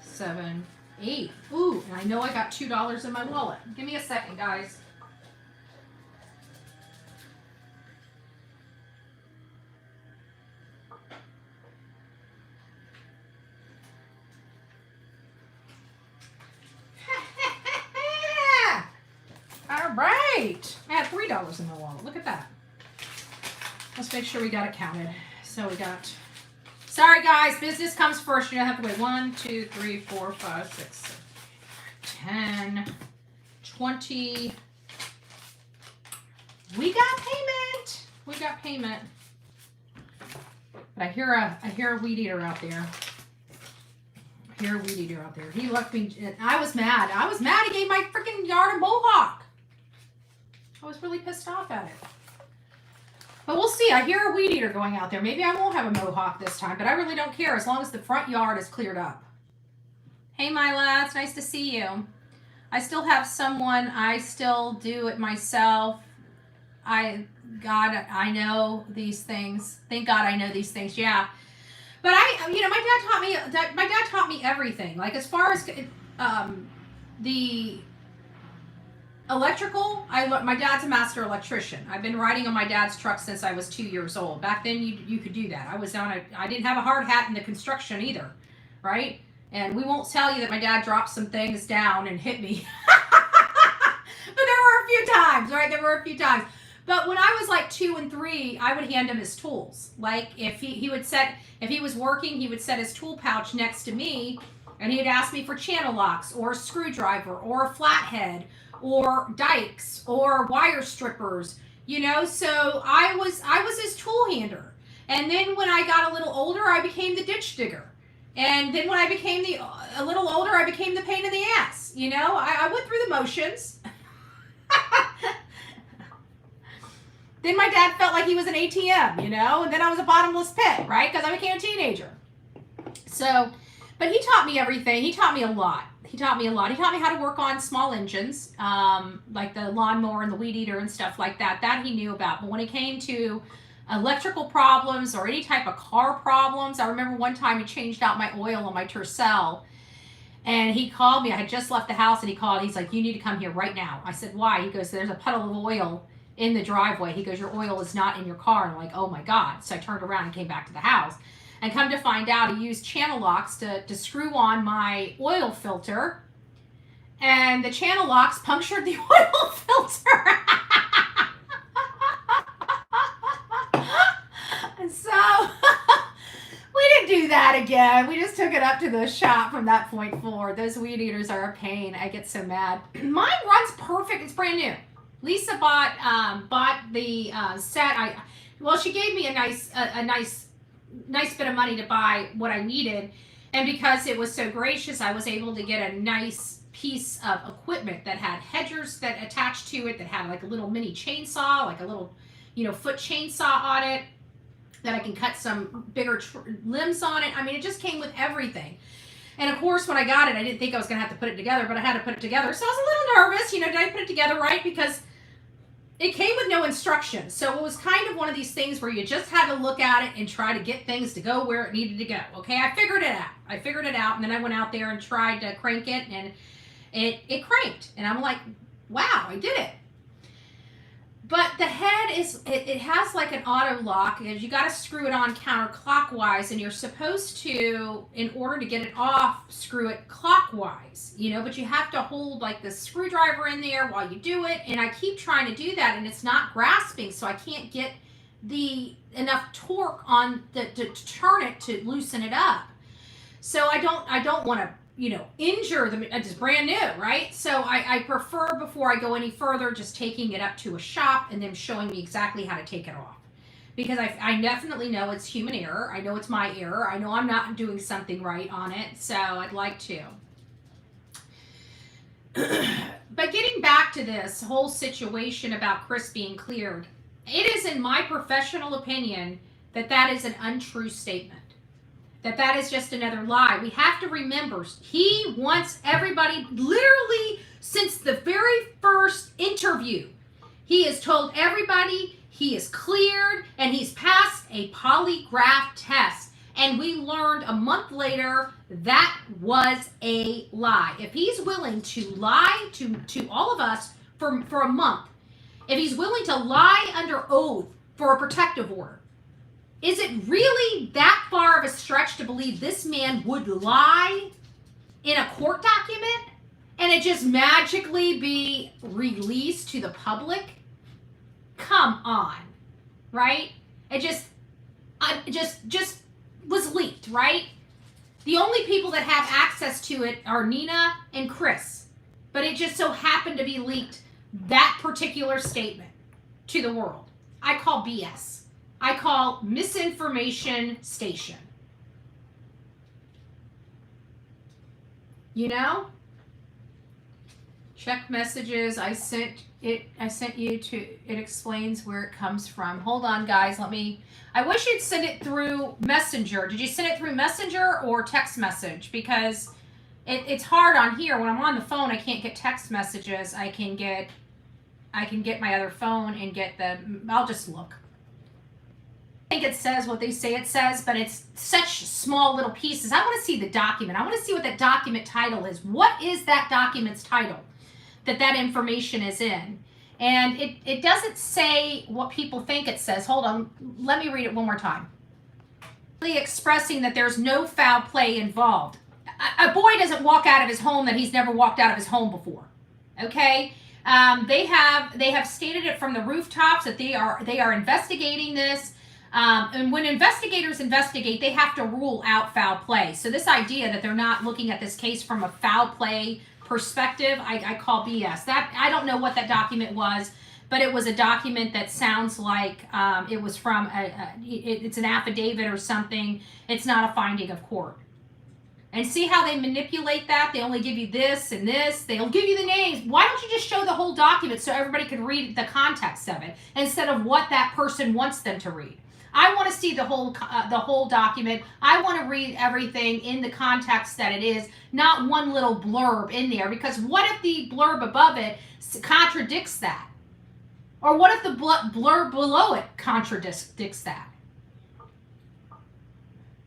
Speaker 1: 7, 8. Ooh, and I know I got $2 in my wallet. Give me a second, guys. great. I had $3 in my wallet. Look at that. Let's make sure we got it counted. So we got, sorry guys, business comes first. You don't have to wait. 1, 2, 3, 4, 5, 6, 7, 10, 20. We got payment. We got payment. But I hear a weed eater out there. I hear a weed eater out there. He left me. I was mad. I was mad. He gave my freaking yard a mohawk. I was really pissed off at it. But we'll see. I hear a weed eater going out there. Maybe I won't have a mohawk this time, but I really don't care as long as the front yard is cleared up. Hey, Mila. It's nice to see you. I still have someone. I still do it myself. God, I know these things. Thank God I know these things. Yeah. But my dad taught me everything. Like as far as the electrical, my dad's a master electrician. I've been riding on my dad's truck since I was 2 years old. Back then you could do that. I didn't have a hard hat in the construction either, right? And we won't tell you that my dad dropped some things down and hit me. But there were a few times, right? There were a few times. But when I was like 2 and 3, I would hand him his tools. Like if he was working, he would set his tool pouch next to me and he would ask me for channel locks or a screwdriver or a flathead or dikes or wire strippers, you know? So I was his tool hander. And then when I got a little older, I became the ditch digger. And then when I became a little older, I became the pain in the ass, you know? I went through the motions. Then my dad felt like he was an ATM, you know, and then I was a bottomless pit, right? Because I became a teenager. So, but he taught me everything. He taught me a lot. He taught me how to work on small engines, like the lawnmower and the weed eater and stuff like that. That he knew about. But when it came to electrical problems or any type of car problems, I remember one time he changed out my oil on my Tercel. And he called me. I had just left the house and he called. He's like, you need to come here right now. I said, why? He goes, there's a puddle of oil in the driveway. He goes, your oil is not in your car. And I'm like, oh my God. So I turned around and came back to the house. And come to find out, he used channel locks to screw on my oil filter. And the channel locks punctured the oil filter. And so we didn't do that again. We just took it up to the shop from that point forward. Those weed eaters are a pain. I get so mad. Mine runs perfect. It's brand new. Lisa bought the set. She gave me a nice bit of money to buy what I needed, and because it was so gracious, I was able to get a nice piece of equipment that had hedgers that attached to it, that had like a little mini chainsaw, like a little, foot chainsaw on it, that I can cut some bigger limbs on it. I mean, it just came with everything. And of course, when I got it, I didn't think I was going to have to put it together, but I had to put it together. So I was a little nervous, did I put it together right? Because it came with no instructions. So it was kind of one of these things where you just had to look at it and try to get things to go where it needed to go. Okay, I figured it out. And then I went out there and tried to crank it, and it cranked. And I'm like, wow, I did it. But the head it has like an auto lock, and you got to screw it on counterclockwise, and you're supposed to, in order to get it off, screw it clockwise, but you have to hold like the screwdriver in there while you do it. And I keep trying to do that, and it's not grasping, so I can't get enough torque on to turn it to loosen it up. So I don't want to injure them. It's brand new, right? So I prefer, before I go any further, just taking it up to a shop and them showing me exactly how to take it off. Because I definitely know it's human error. I know it's my error. I know I'm not doing something right on it. So I'd like to. But getting back to this whole situation about Chris being cleared, it is, in my professional opinion, that is an untrue statement. That is just another lie. We have to remember, he wants everybody, literally since the very first interview, he has told everybody he is cleared and he's passed a polygraph test. And we learned a month later that was a lie. If he's willing to lie to all of us for a month, if he's willing to lie under oath for a protective order, is it really that far of a stretch to believe this man would lie in a court document? And and it just magically be released to the public? Come on, right? It just was leaked, right? The only people that have access to it are Nina and Chris, but it just so happened to be leaked, that particular statement, to the world. I call BS. I call misinformation station. You know? Check messages. I sent you to, it explains where it comes from. Hold on, guys. I wish you'd send it through Messenger. Did you send it through Messenger or text message? Because it's hard on here. When I'm on the phone, I can't get text messages. I can get my other phone and get I'll just look. I think it says what they say it says, but it's such small little pieces. I want to see the document. I want to see what that document title is. What is that document's title that information is in? And it doesn't say what people think it says. Hold on. Let me read it one more time. Expressing that there's no foul play involved. A boy doesn't walk out of his home that he's never walked out of his home before. Okay? They have stated it from the rooftops that they are investigating this. And when investigators investigate, they have to rule out foul play. So this idea that they're not looking at this case from a foul play perspective, I call BS. That I don't know what that document was, but it was a document that sounds like it was from it's an affidavit or something. It's not a finding of court. And see how they manipulate that? They only give you this and this. They'll give you the names. Why don't you just show the whole document so everybody can read the context of it instead of what that person wants them to read? I want to see the whole document. I want to read everything in the context that it is, not one little blurb in there. Because what if the blurb above it contradicts that? Or what if the blurb below it contradicts that?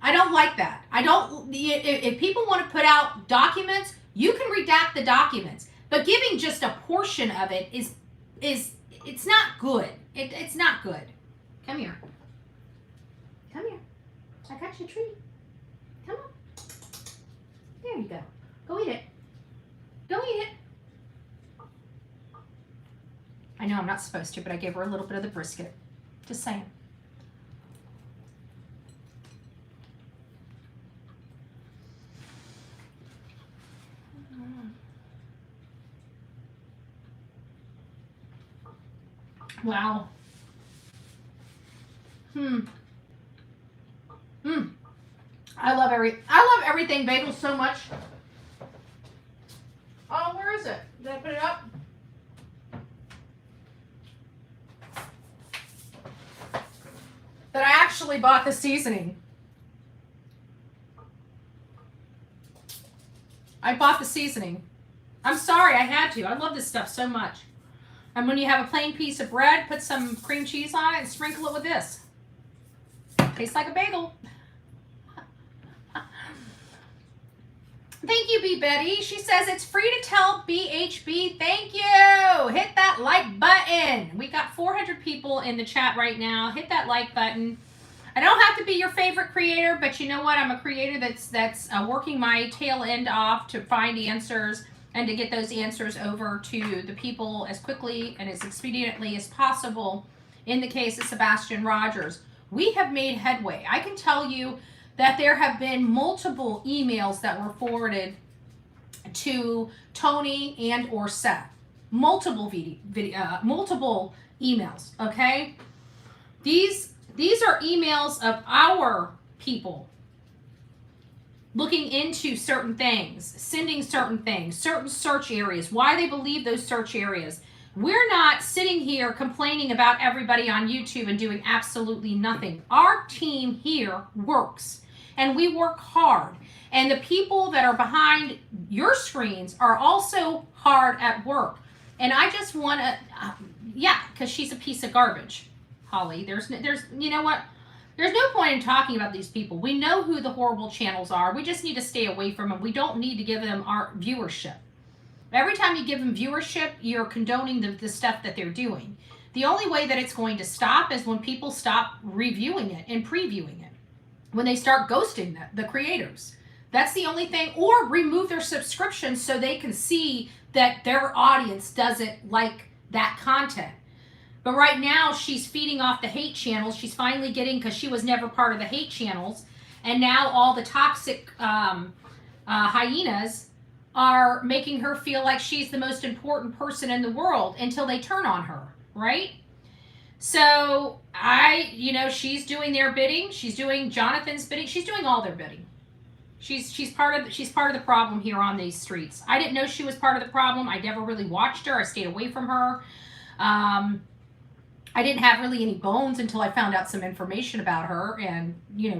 Speaker 1: I don't like that. If people want to put out documents, you can redact the documents. But giving just a portion of it is it's not good. It's not good. Come here. Come here. I got you a treat. Come on. There you go. Go eat it. Go eat it. I know I'm not supposed to, but I gave her a little bit of the brisket. Just saying. Wow. I love everything bagel so much. Oh, where is it? Did I put it up? That I actually bought the seasoning. I bought the seasoning. I'm sorry, I had to. I love this stuff so much. And when you have a plain piece of bread, put some cream cheese on it and sprinkle it with this. Tastes like a bagel. Thank you, B. Betty. She says it's free to tell BHB. Thank you. Hit that like button. We got 400 people in the chat right now. Hit that like button. I don't have to be your favorite creator, but you know what? I'm a creator that's working my tail end off to find answers and to get those answers over to the people as quickly and as expediently as possible. In the case of Sebastian Rogers, we have made headway. I can tell you that there have been multiple emails that were forwarded to Tony and or Seth. Multiple multiple emails, okay? These are emails of our people looking into certain things, sending certain things, certain search areas, why they believe those search areas. We're not sitting here complaining about everybody on YouTube and doing absolutely nothing. Our team here works, and we work hard. And the people that are behind your screens are also hard at work. And I just want to, yeah, because she's a piece of garbage, Holly. There's, you know what? There's no point in talking about these people. We know who the horrible channels are. We just need to stay away from them. We don't need to give them our viewership. Every time you give them viewership, you're condoning the stuff that they're doing. The only way that it's going to stop is when people stop reviewing it and previewing it. When they start ghosting the creators. That's the only thing. Or remove their subscription so they can see that their audience doesn't like that content. But right now, she's feeding off the hate channels. She's finally getting, because she was never part of the hate channels. And now all the toxic hyenas are making her feel like she's the most important person in the world until they turn on her, right? So she's doing their bidding. She's doing Jonathan's bidding. She's doing all their bidding. She's part of the problem here on these streets. I didn't know she was part of the problem. I never really watched her. I stayed away from her. I didn't have really any bones until I found out some information about her and,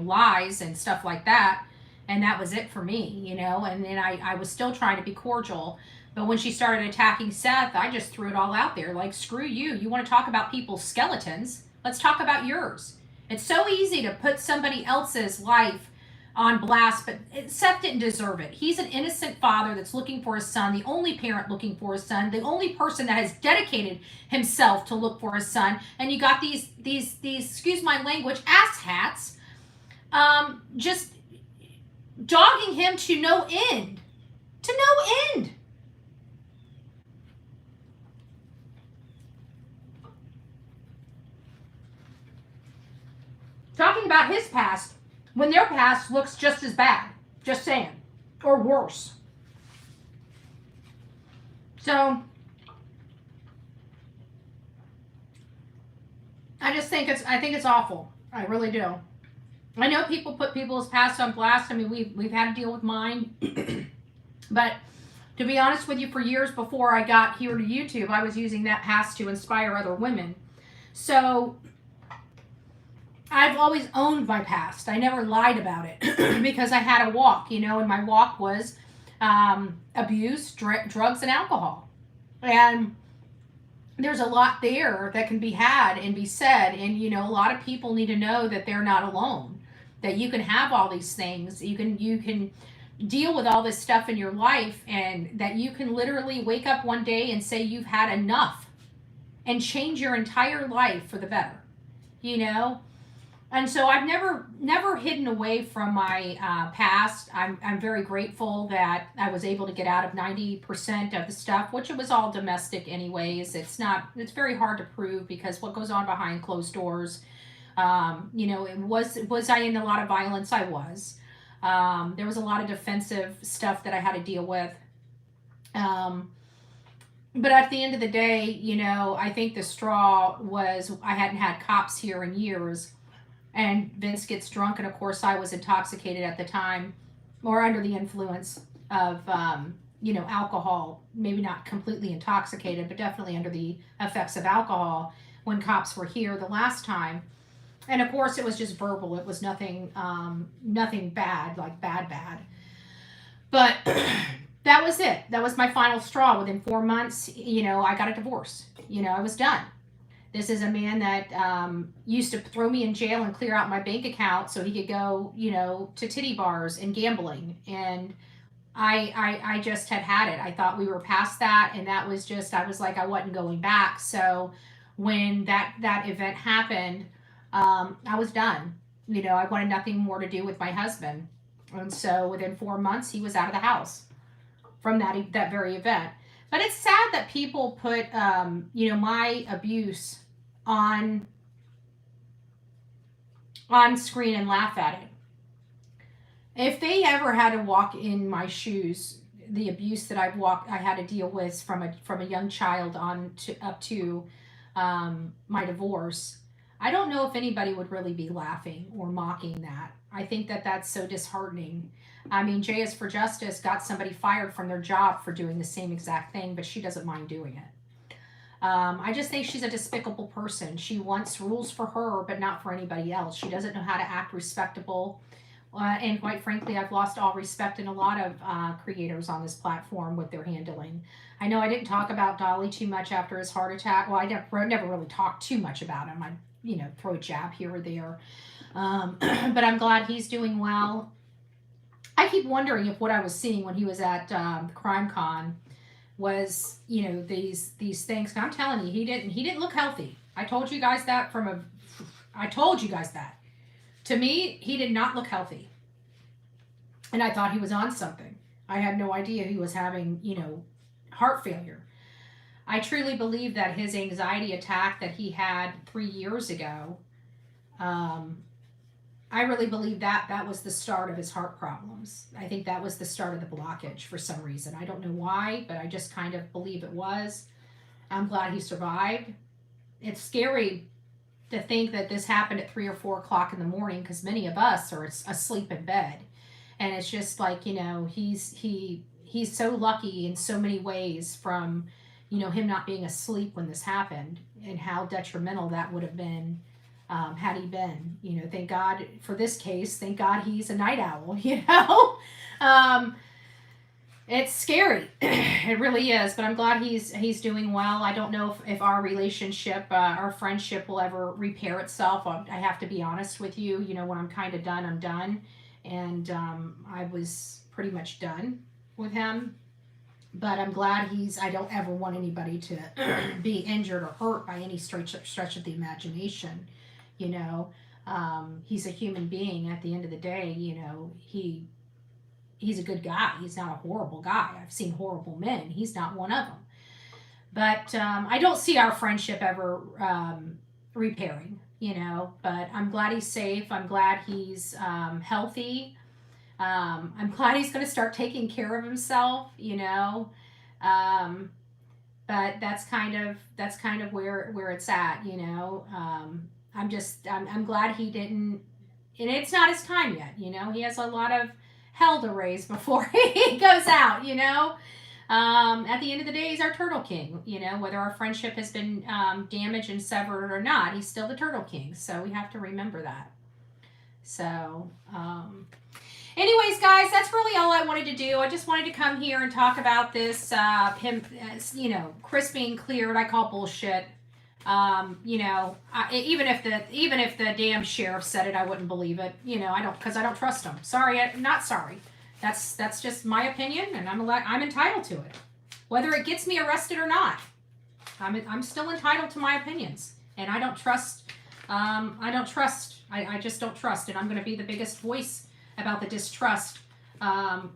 Speaker 1: lies and stuff like that. And that was it for me, and then I was still trying to be cordial. But when she started attacking Seth, I just threw it all out there. Like, screw you. You want to talk about people's skeletons? Let's talk about yours. It's so easy to put somebody else's life on blast, but Seth didn't deserve it. He's an innocent father that's looking for his son, the only parent looking for his son, the only person that has dedicated himself to look for his son. And you got these excuse my language, asshats, just dogging him to no end. To no end. Talking about his past, when their past looks just as bad. Just saying. Or worse. So, I think it's awful. I really do. I know people put people's past on blast. I mean, we've had to deal with mine. But to be honest with you, for years before I got here to YouTube, I was using that past to inspire other women. So I've always owned my past. I never lied about it because I had a walk, and my walk was abuse, drugs, and alcohol. And there's a lot there that can be had and be said. And, a lot of people need to know that they're not alone, that you can have all these things. You can deal with all this stuff in your life, and that you can literally wake up one day and say you've had enough and change your entire life for the better, And so I've never hidden away from my past. I'm very grateful that I was able to get out of 90% of the stuff, which it was all domestic anyways. It's very hard to prove because what goes on behind closed doors. Was I in a lot of violence? I was. There was a lot of defensive stuff that I had to deal with. But at the end of the day, I think the straw was I hadn't had cops here in years. And Vince gets drunk, and of course I was intoxicated at the time, or under the influence of, alcohol. Maybe not completely intoxicated, but definitely under the effects of alcohol when cops were here the last time. And of course it was just verbal. It was nothing bad, like bad. But that was it. That was my final straw. Within 4 months, I got a divorce. I was done. This is a man that used to throw me in jail and clear out my bank account so he could go, to titty bars and gambling. And I just had it. I thought we were past that. And that was just, I was like, I wasn't going back. So when that event happened, I was done. I wanted nothing more to do with my husband. And so within 4 months, he was out of the house from that very event. But it's sad that people put, my abuse on screen and laugh at it. If they ever had to walk in my shoes, the abuse that I had to deal with from a young child up to my divorce, I don't know if anybody would really be laughing or mocking that. I think that that's so disheartening. I mean, J is for Justice got somebody fired from their job for doing the same exact thing, but she doesn't mind doing it. I just think she's a despicable person. She wants rules for her, but not for anybody else. She doesn't know how to act respectable. And quite frankly, I've lost all respect in a lot of creators on this platform with their handling. I know I didn't talk about Dolly too much after his heart attack. Well, I never really talked too much about him. I throw a jab here or there. But I'm glad he's doing well. I keep wondering if what I was seeing when he was at Crime Con was, these things. And I'm telling you, he didn't look healthy. I told you guys that To me, he did not look healthy. And I thought he was on something. I had no idea he was having, heart failure. I truly believe that his anxiety attack that he had 3 years ago, um, I really believe that that was the start of his heart problems. I think that was the start of the blockage for some reason. I don't know why, but I just kind of believe it was. I'm glad he survived. It's scary to think that this happened at 3 or 4 o'clock in the morning because many of us are asleep in bed, and it's just like he's so lucky in so many ways from him not being asleep when this happened, and how detrimental that would have been had he been. Thank God for this case. Thank God he's a night owl. um, it's scary. It really is. But I'm glad he's doing well. I don't know if our relationship, our friendship, will ever repair itself. I have to be honest with you. When I'm kind of done, I'm done. And I was pretty much done with him. But I'm glad I don't ever want anybody to be injured or hurt by any stretch of the imagination. He's a human being. At the end of the day, he's a good guy. He's not a horrible guy. I've seen horrible men. He's not one of them. But I don't see our friendship ever repairing. But I'm glad he's safe. I'm glad he's healthy. I'm glad he's going to start taking care of himself. But that's kind of where it's at. I'm glad he didn't, and it's not his time yet. He has a lot of hell to raise before he goes out. At the end of the day, he's our Turtle King. Whether our friendship has been damaged and severed or not, he's still the Turtle King. So we have to remember that. So, anyways, guys, that's really all I wanted to do. I just wanted to come here and talk about this, Chris being cleared. I call bullshit. Even if the damn sheriff said it, I wouldn't believe it. Because I don't trust him. Sorry, not sorry. That's just my opinion, and I'm entitled to it, whether it gets me arrested or not. I'm still entitled to my opinions, and I don't trust. I just don't trust, and I'm going to be the biggest voice about the distrust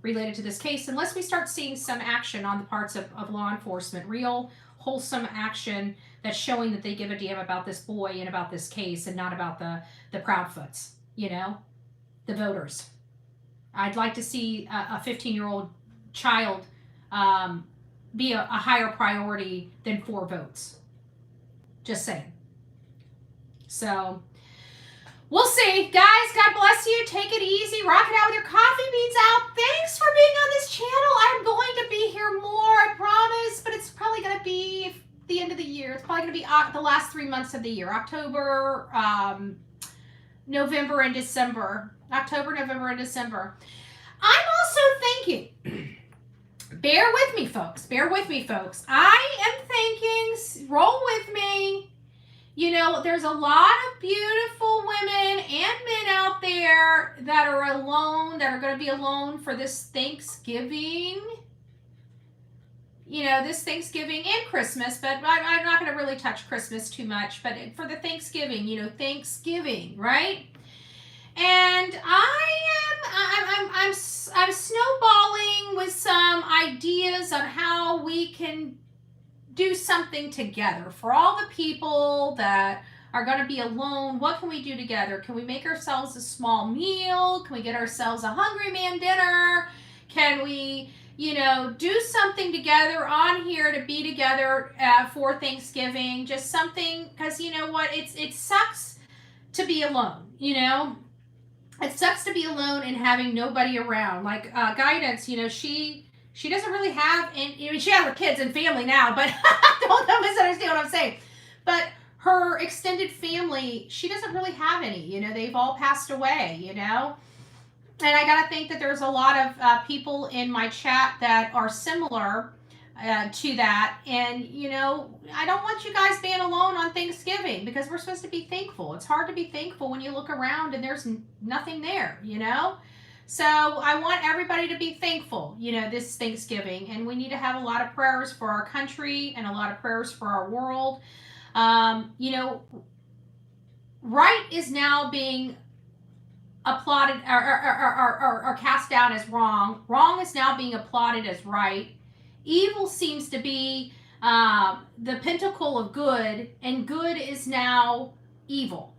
Speaker 1: related to this case, unless we start seeing some action on the parts of law enforcement, real wholesome action that's showing that they give a damn about this boy and about this case, and not about the Proudfoots, the voters. I'd like to see a 15-year-old child be a higher priority than 4 votes. Just saying. So, we'll see. Guys, God bless you. Take it easy. Rock it out with your coffee beans out. Thanks for being on this channel. I'm going to be here more, I promise. But it's probably going to be the end of the year. It's probably going to be the last 3 months of the year. October, November, and December. October, November, and December. I'm also thinking, bear with me, folks. I am thinking, roll with me. There's a lot of beautiful women and men out there that are alone, that are going to be alone for this Thanksgiving. This Thanksgiving and Christmas, but I'm not going to really touch Christmas too much. But for the Thanksgiving, Thanksgiving, right? And I'm snowballing with some ideas on how we can do something together for all the people that are going to be alone. What can we do together? Can we make ourselves a small meal? Can we get ourselves a Hungry Man dinner? Can we, do something together on here to be together for Thanksgiving? Just something, because you know what? It sucks to be alone, It sucks to be alone and having nobody around. Like Guidance, she doesn't really have, and she has her kids and family now, but don't misunderstand what I'm saying. But her extended family, she doesn't really have any. They've all passed away. And I gotta think that there's a lot of people in my chat that are similar to that. And I don't want you guys being alone on Thanksgiving, because we're supposed to be thankful. It's hard to be thankful when you look around and there's nothing there. So I want everybody to be thankful, this Thanksgiving. And we need to have a lot of prayers for our country and a lot of prayers for our world. Right is now being applauded or cast down as wrong. Wrong is now being applauded as right. Evil seems to be the pinnacle of good, and good is now evil.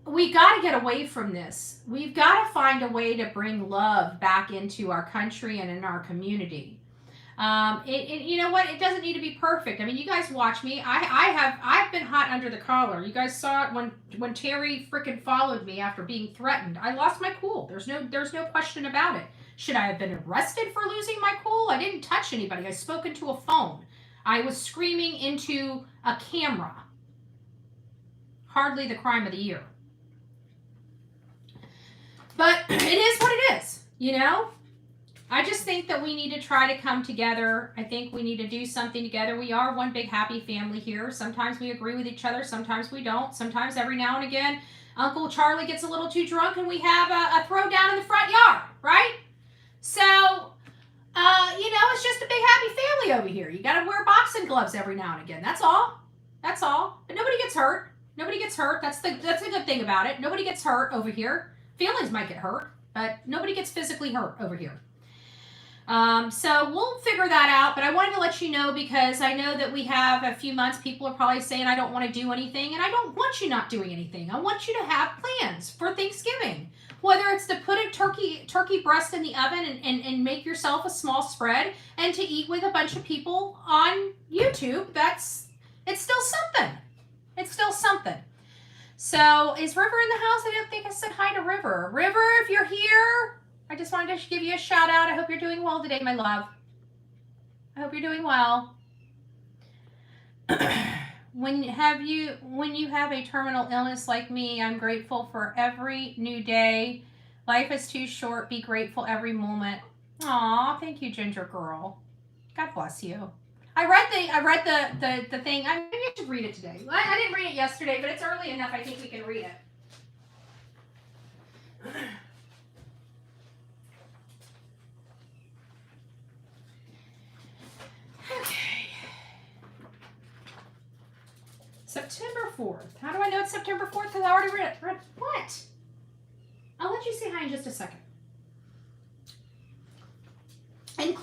Speaker 1: We got to get away from this. We've got to find a way to bring love back into our country and in our community. You know what? It doesn't need to be perfect. I mean, you guys watch me. I've been hot under the collar. You guys saw it when Terry freaking followed me after being threatened. I lost my cool. There's no question about it. Should I have been arrested for losing my cool? I didn't touch anybody. I spoke into a phone. I was screaming into a camera. Hardly the crime of the year. But it is what it is, you know? I just think that we need to try to come together. I think we need to do something together. We are one big happy family here. Sometimes we agree with each other. Sometimes we don't. Sometimes every now and again, Uncle Charlie gets a little too drunk and we have a throwdown in the front yard, right? So, you know, it's just a big happy family over here. You got to wear boxing gloves every now and again. That's all. That's all. But nobody gets hurt. Nobody gets hurt. That's the good thing about it. Nobody gets hurt over here. Feelings might get hurt, but nobody gets physically hurt over here. So we'll figure that out, but I wanted to let you know because I know that we have a few months. People are probably saying I don't want to do anything, and I don't want you not doing anything. I want you to have plans for Thanksgiving, whether it's to put a turkey breast in the oven and make yourself a small spread and to eat with a bunch of people on YouTube. It's still something. It's still something. So is River in the house? I don't think I said hi to River. River, if you're here, I just wanted to give you a shout out. I hope you're doing well today, my love. I hope you're doing well. When you have a terminal illness like me, I'm grateful for every new day. Life is too short. Be grateful every moment. Aw, thank you, Ginger Girl. God bless you. I read the thing. Maybe I should read it today. I didn't read it yesterday, but it's early enough. I think we can read it. Okay. September 4th. How do I know it's September 4th? Because I already read it. What? I'll let you say hi in just a second. In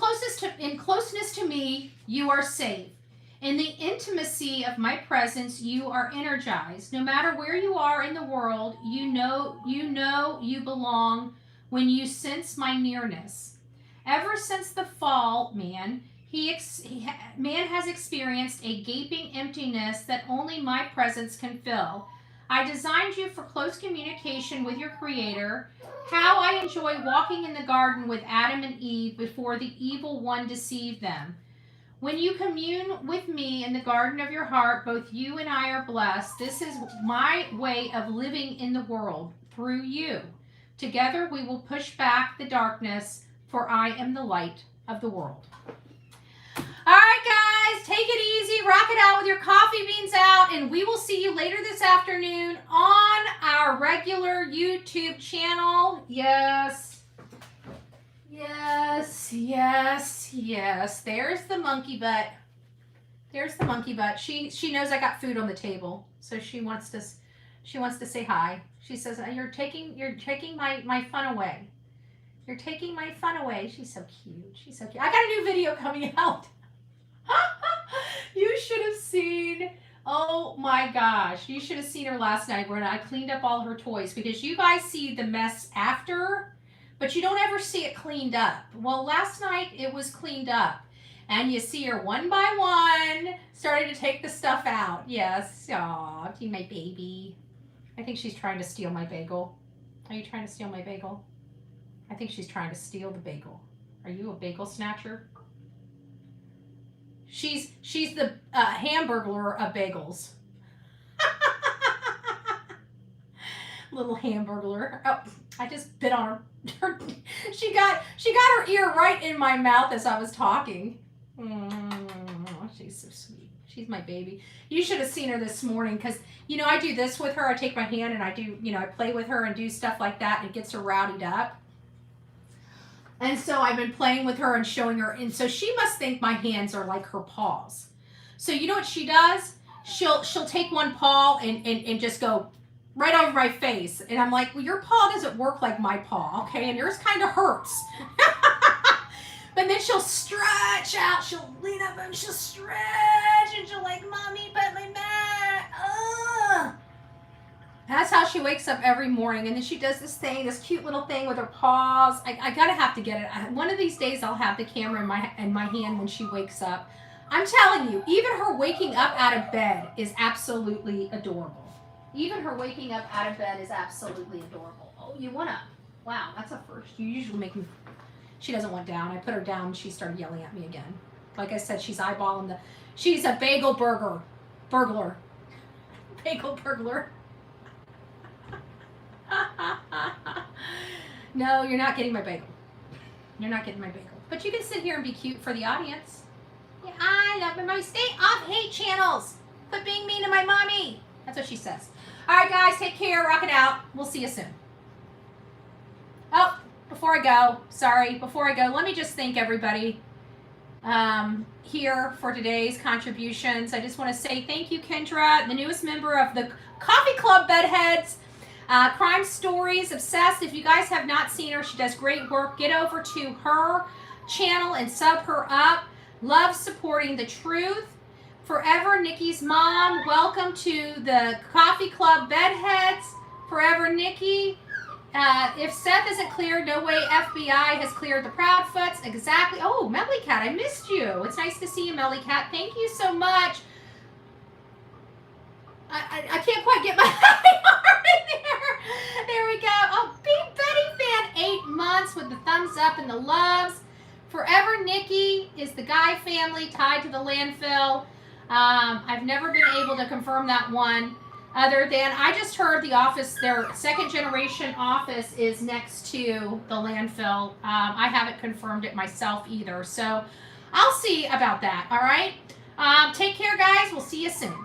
Speaker 1: closeness to me, you are safe. In the intimacy of my presence, you are energized. No matter where you are in the world, you know you belong when you sense my nearness. Ever since the fall, man has experienced a gaping emptiness that only my presence can fill. I designed you for close communication with your Creator. How I enjoy walking in the garden with Adam and Eve before the evil one deceived them. When you commune with me in the garden of your heart, both you and I are blessed. This is my way of living in the world through you. Together we will push back the darkness, for I am the light of the world. All right, guys, take it easy. Rock it out with your coffee beans out, and we will see you later this afternoon on our regular YouTube channel. Yes. Yes, yes, yes. There's the monkey butt. There's the monkey butt. She knows I got food on the table, so she wants to say hi. She says, "You're taking my fun away. You're taking my fun away." She's so cute. She's so cute. I got a new video coming out. You should have seen. Oh my gosh, you should have seen her last night when I cleaned up all her toys, because you guys see the mess after, but you don't ever see it cleaned up. Well, last night it was cleaned up, and you see her one by one starting to take the stuff out. Yes, aw, my baby. I think she's trying to steal my bagel. Are you trying to steal my bagel? I think she's trying to steal the bagel. Are you a bagel snatcher? She's the hamburglar of bagels. Little hamburglar. Oh, I just bit on her. She got her ear right in my mouth as I was talking. She's so sweet. She's my baby. You should have seen her this morning, because, you know, I do this with her. I take my hand and I do, you know, I play with her and do stuff like that, and it gets her rowdied up. And so I've been playing with her and showing her, and so she must think my hands are like her paws. So you know what she does? She'll take one paw and just go right over my face. And I'm like, well, your paw doesn't work like my paw, okay? And yours kind of hurts. But then she'll stretch out. She'll lean up and she'll stretch. And she'll like, Mommy, pet my back. Ugh. That's how she wakes up every morning. And then she does this thing, this cute little thing with her paws. I gotta have to get it. One of these days I'll have the camera in my hand when she wakes up. I'm telling you, even her waking up out of bed is absolutely adorable. Even her waking up out of bed is absolutely adorable. Oh, you want up? Wow, that's a first. You usually make me... She doesn't want down. I put her down and she started yelling at me again. Like I said, she's eyeballing the... She's a bagel burglar. Bagel burglar. No, you're not getting my bagel. You're not getting my bagel. But you can sit here and be cute for the audience. Yeah, I love my mommy. Stay off hate channels. Quit being mean to my mommy. That's what she says. All right, guys, take care. Rock it out. We'll see you soon. Oh, before I go, let me just thank everybody here for today's contributions. I just want to say thank you, Kendra, the newest member of the Coffee Club Bedheads. Crime Stories, Obsessed. If you guys have not seen her, she does great work. Get over to her channel and sub her up. Love supporting the truth. Forever Nikki's mom. Welcome to the Coffee Club Bedheads. Forever Nikki. If Seth isn't cleared, no way FBI has cleared the Proudfoots. Exactly. Oh, Melly Cat, I missed you. It's nice to see you, Melly Cat. Thank you so much. I can't quite get my arm in there. There we go. Oh, Big Betty fan, 8 months with the thumbs up and the loves. Forever Nikki is the Guy family tied to the landfill. I've never been able to confirm that one. Other than I just heard the office, their second generation office is next to the landfill. I haven't confirmed it myself either. So I'll see about that. All right. Take care, guys. We'll see you soon.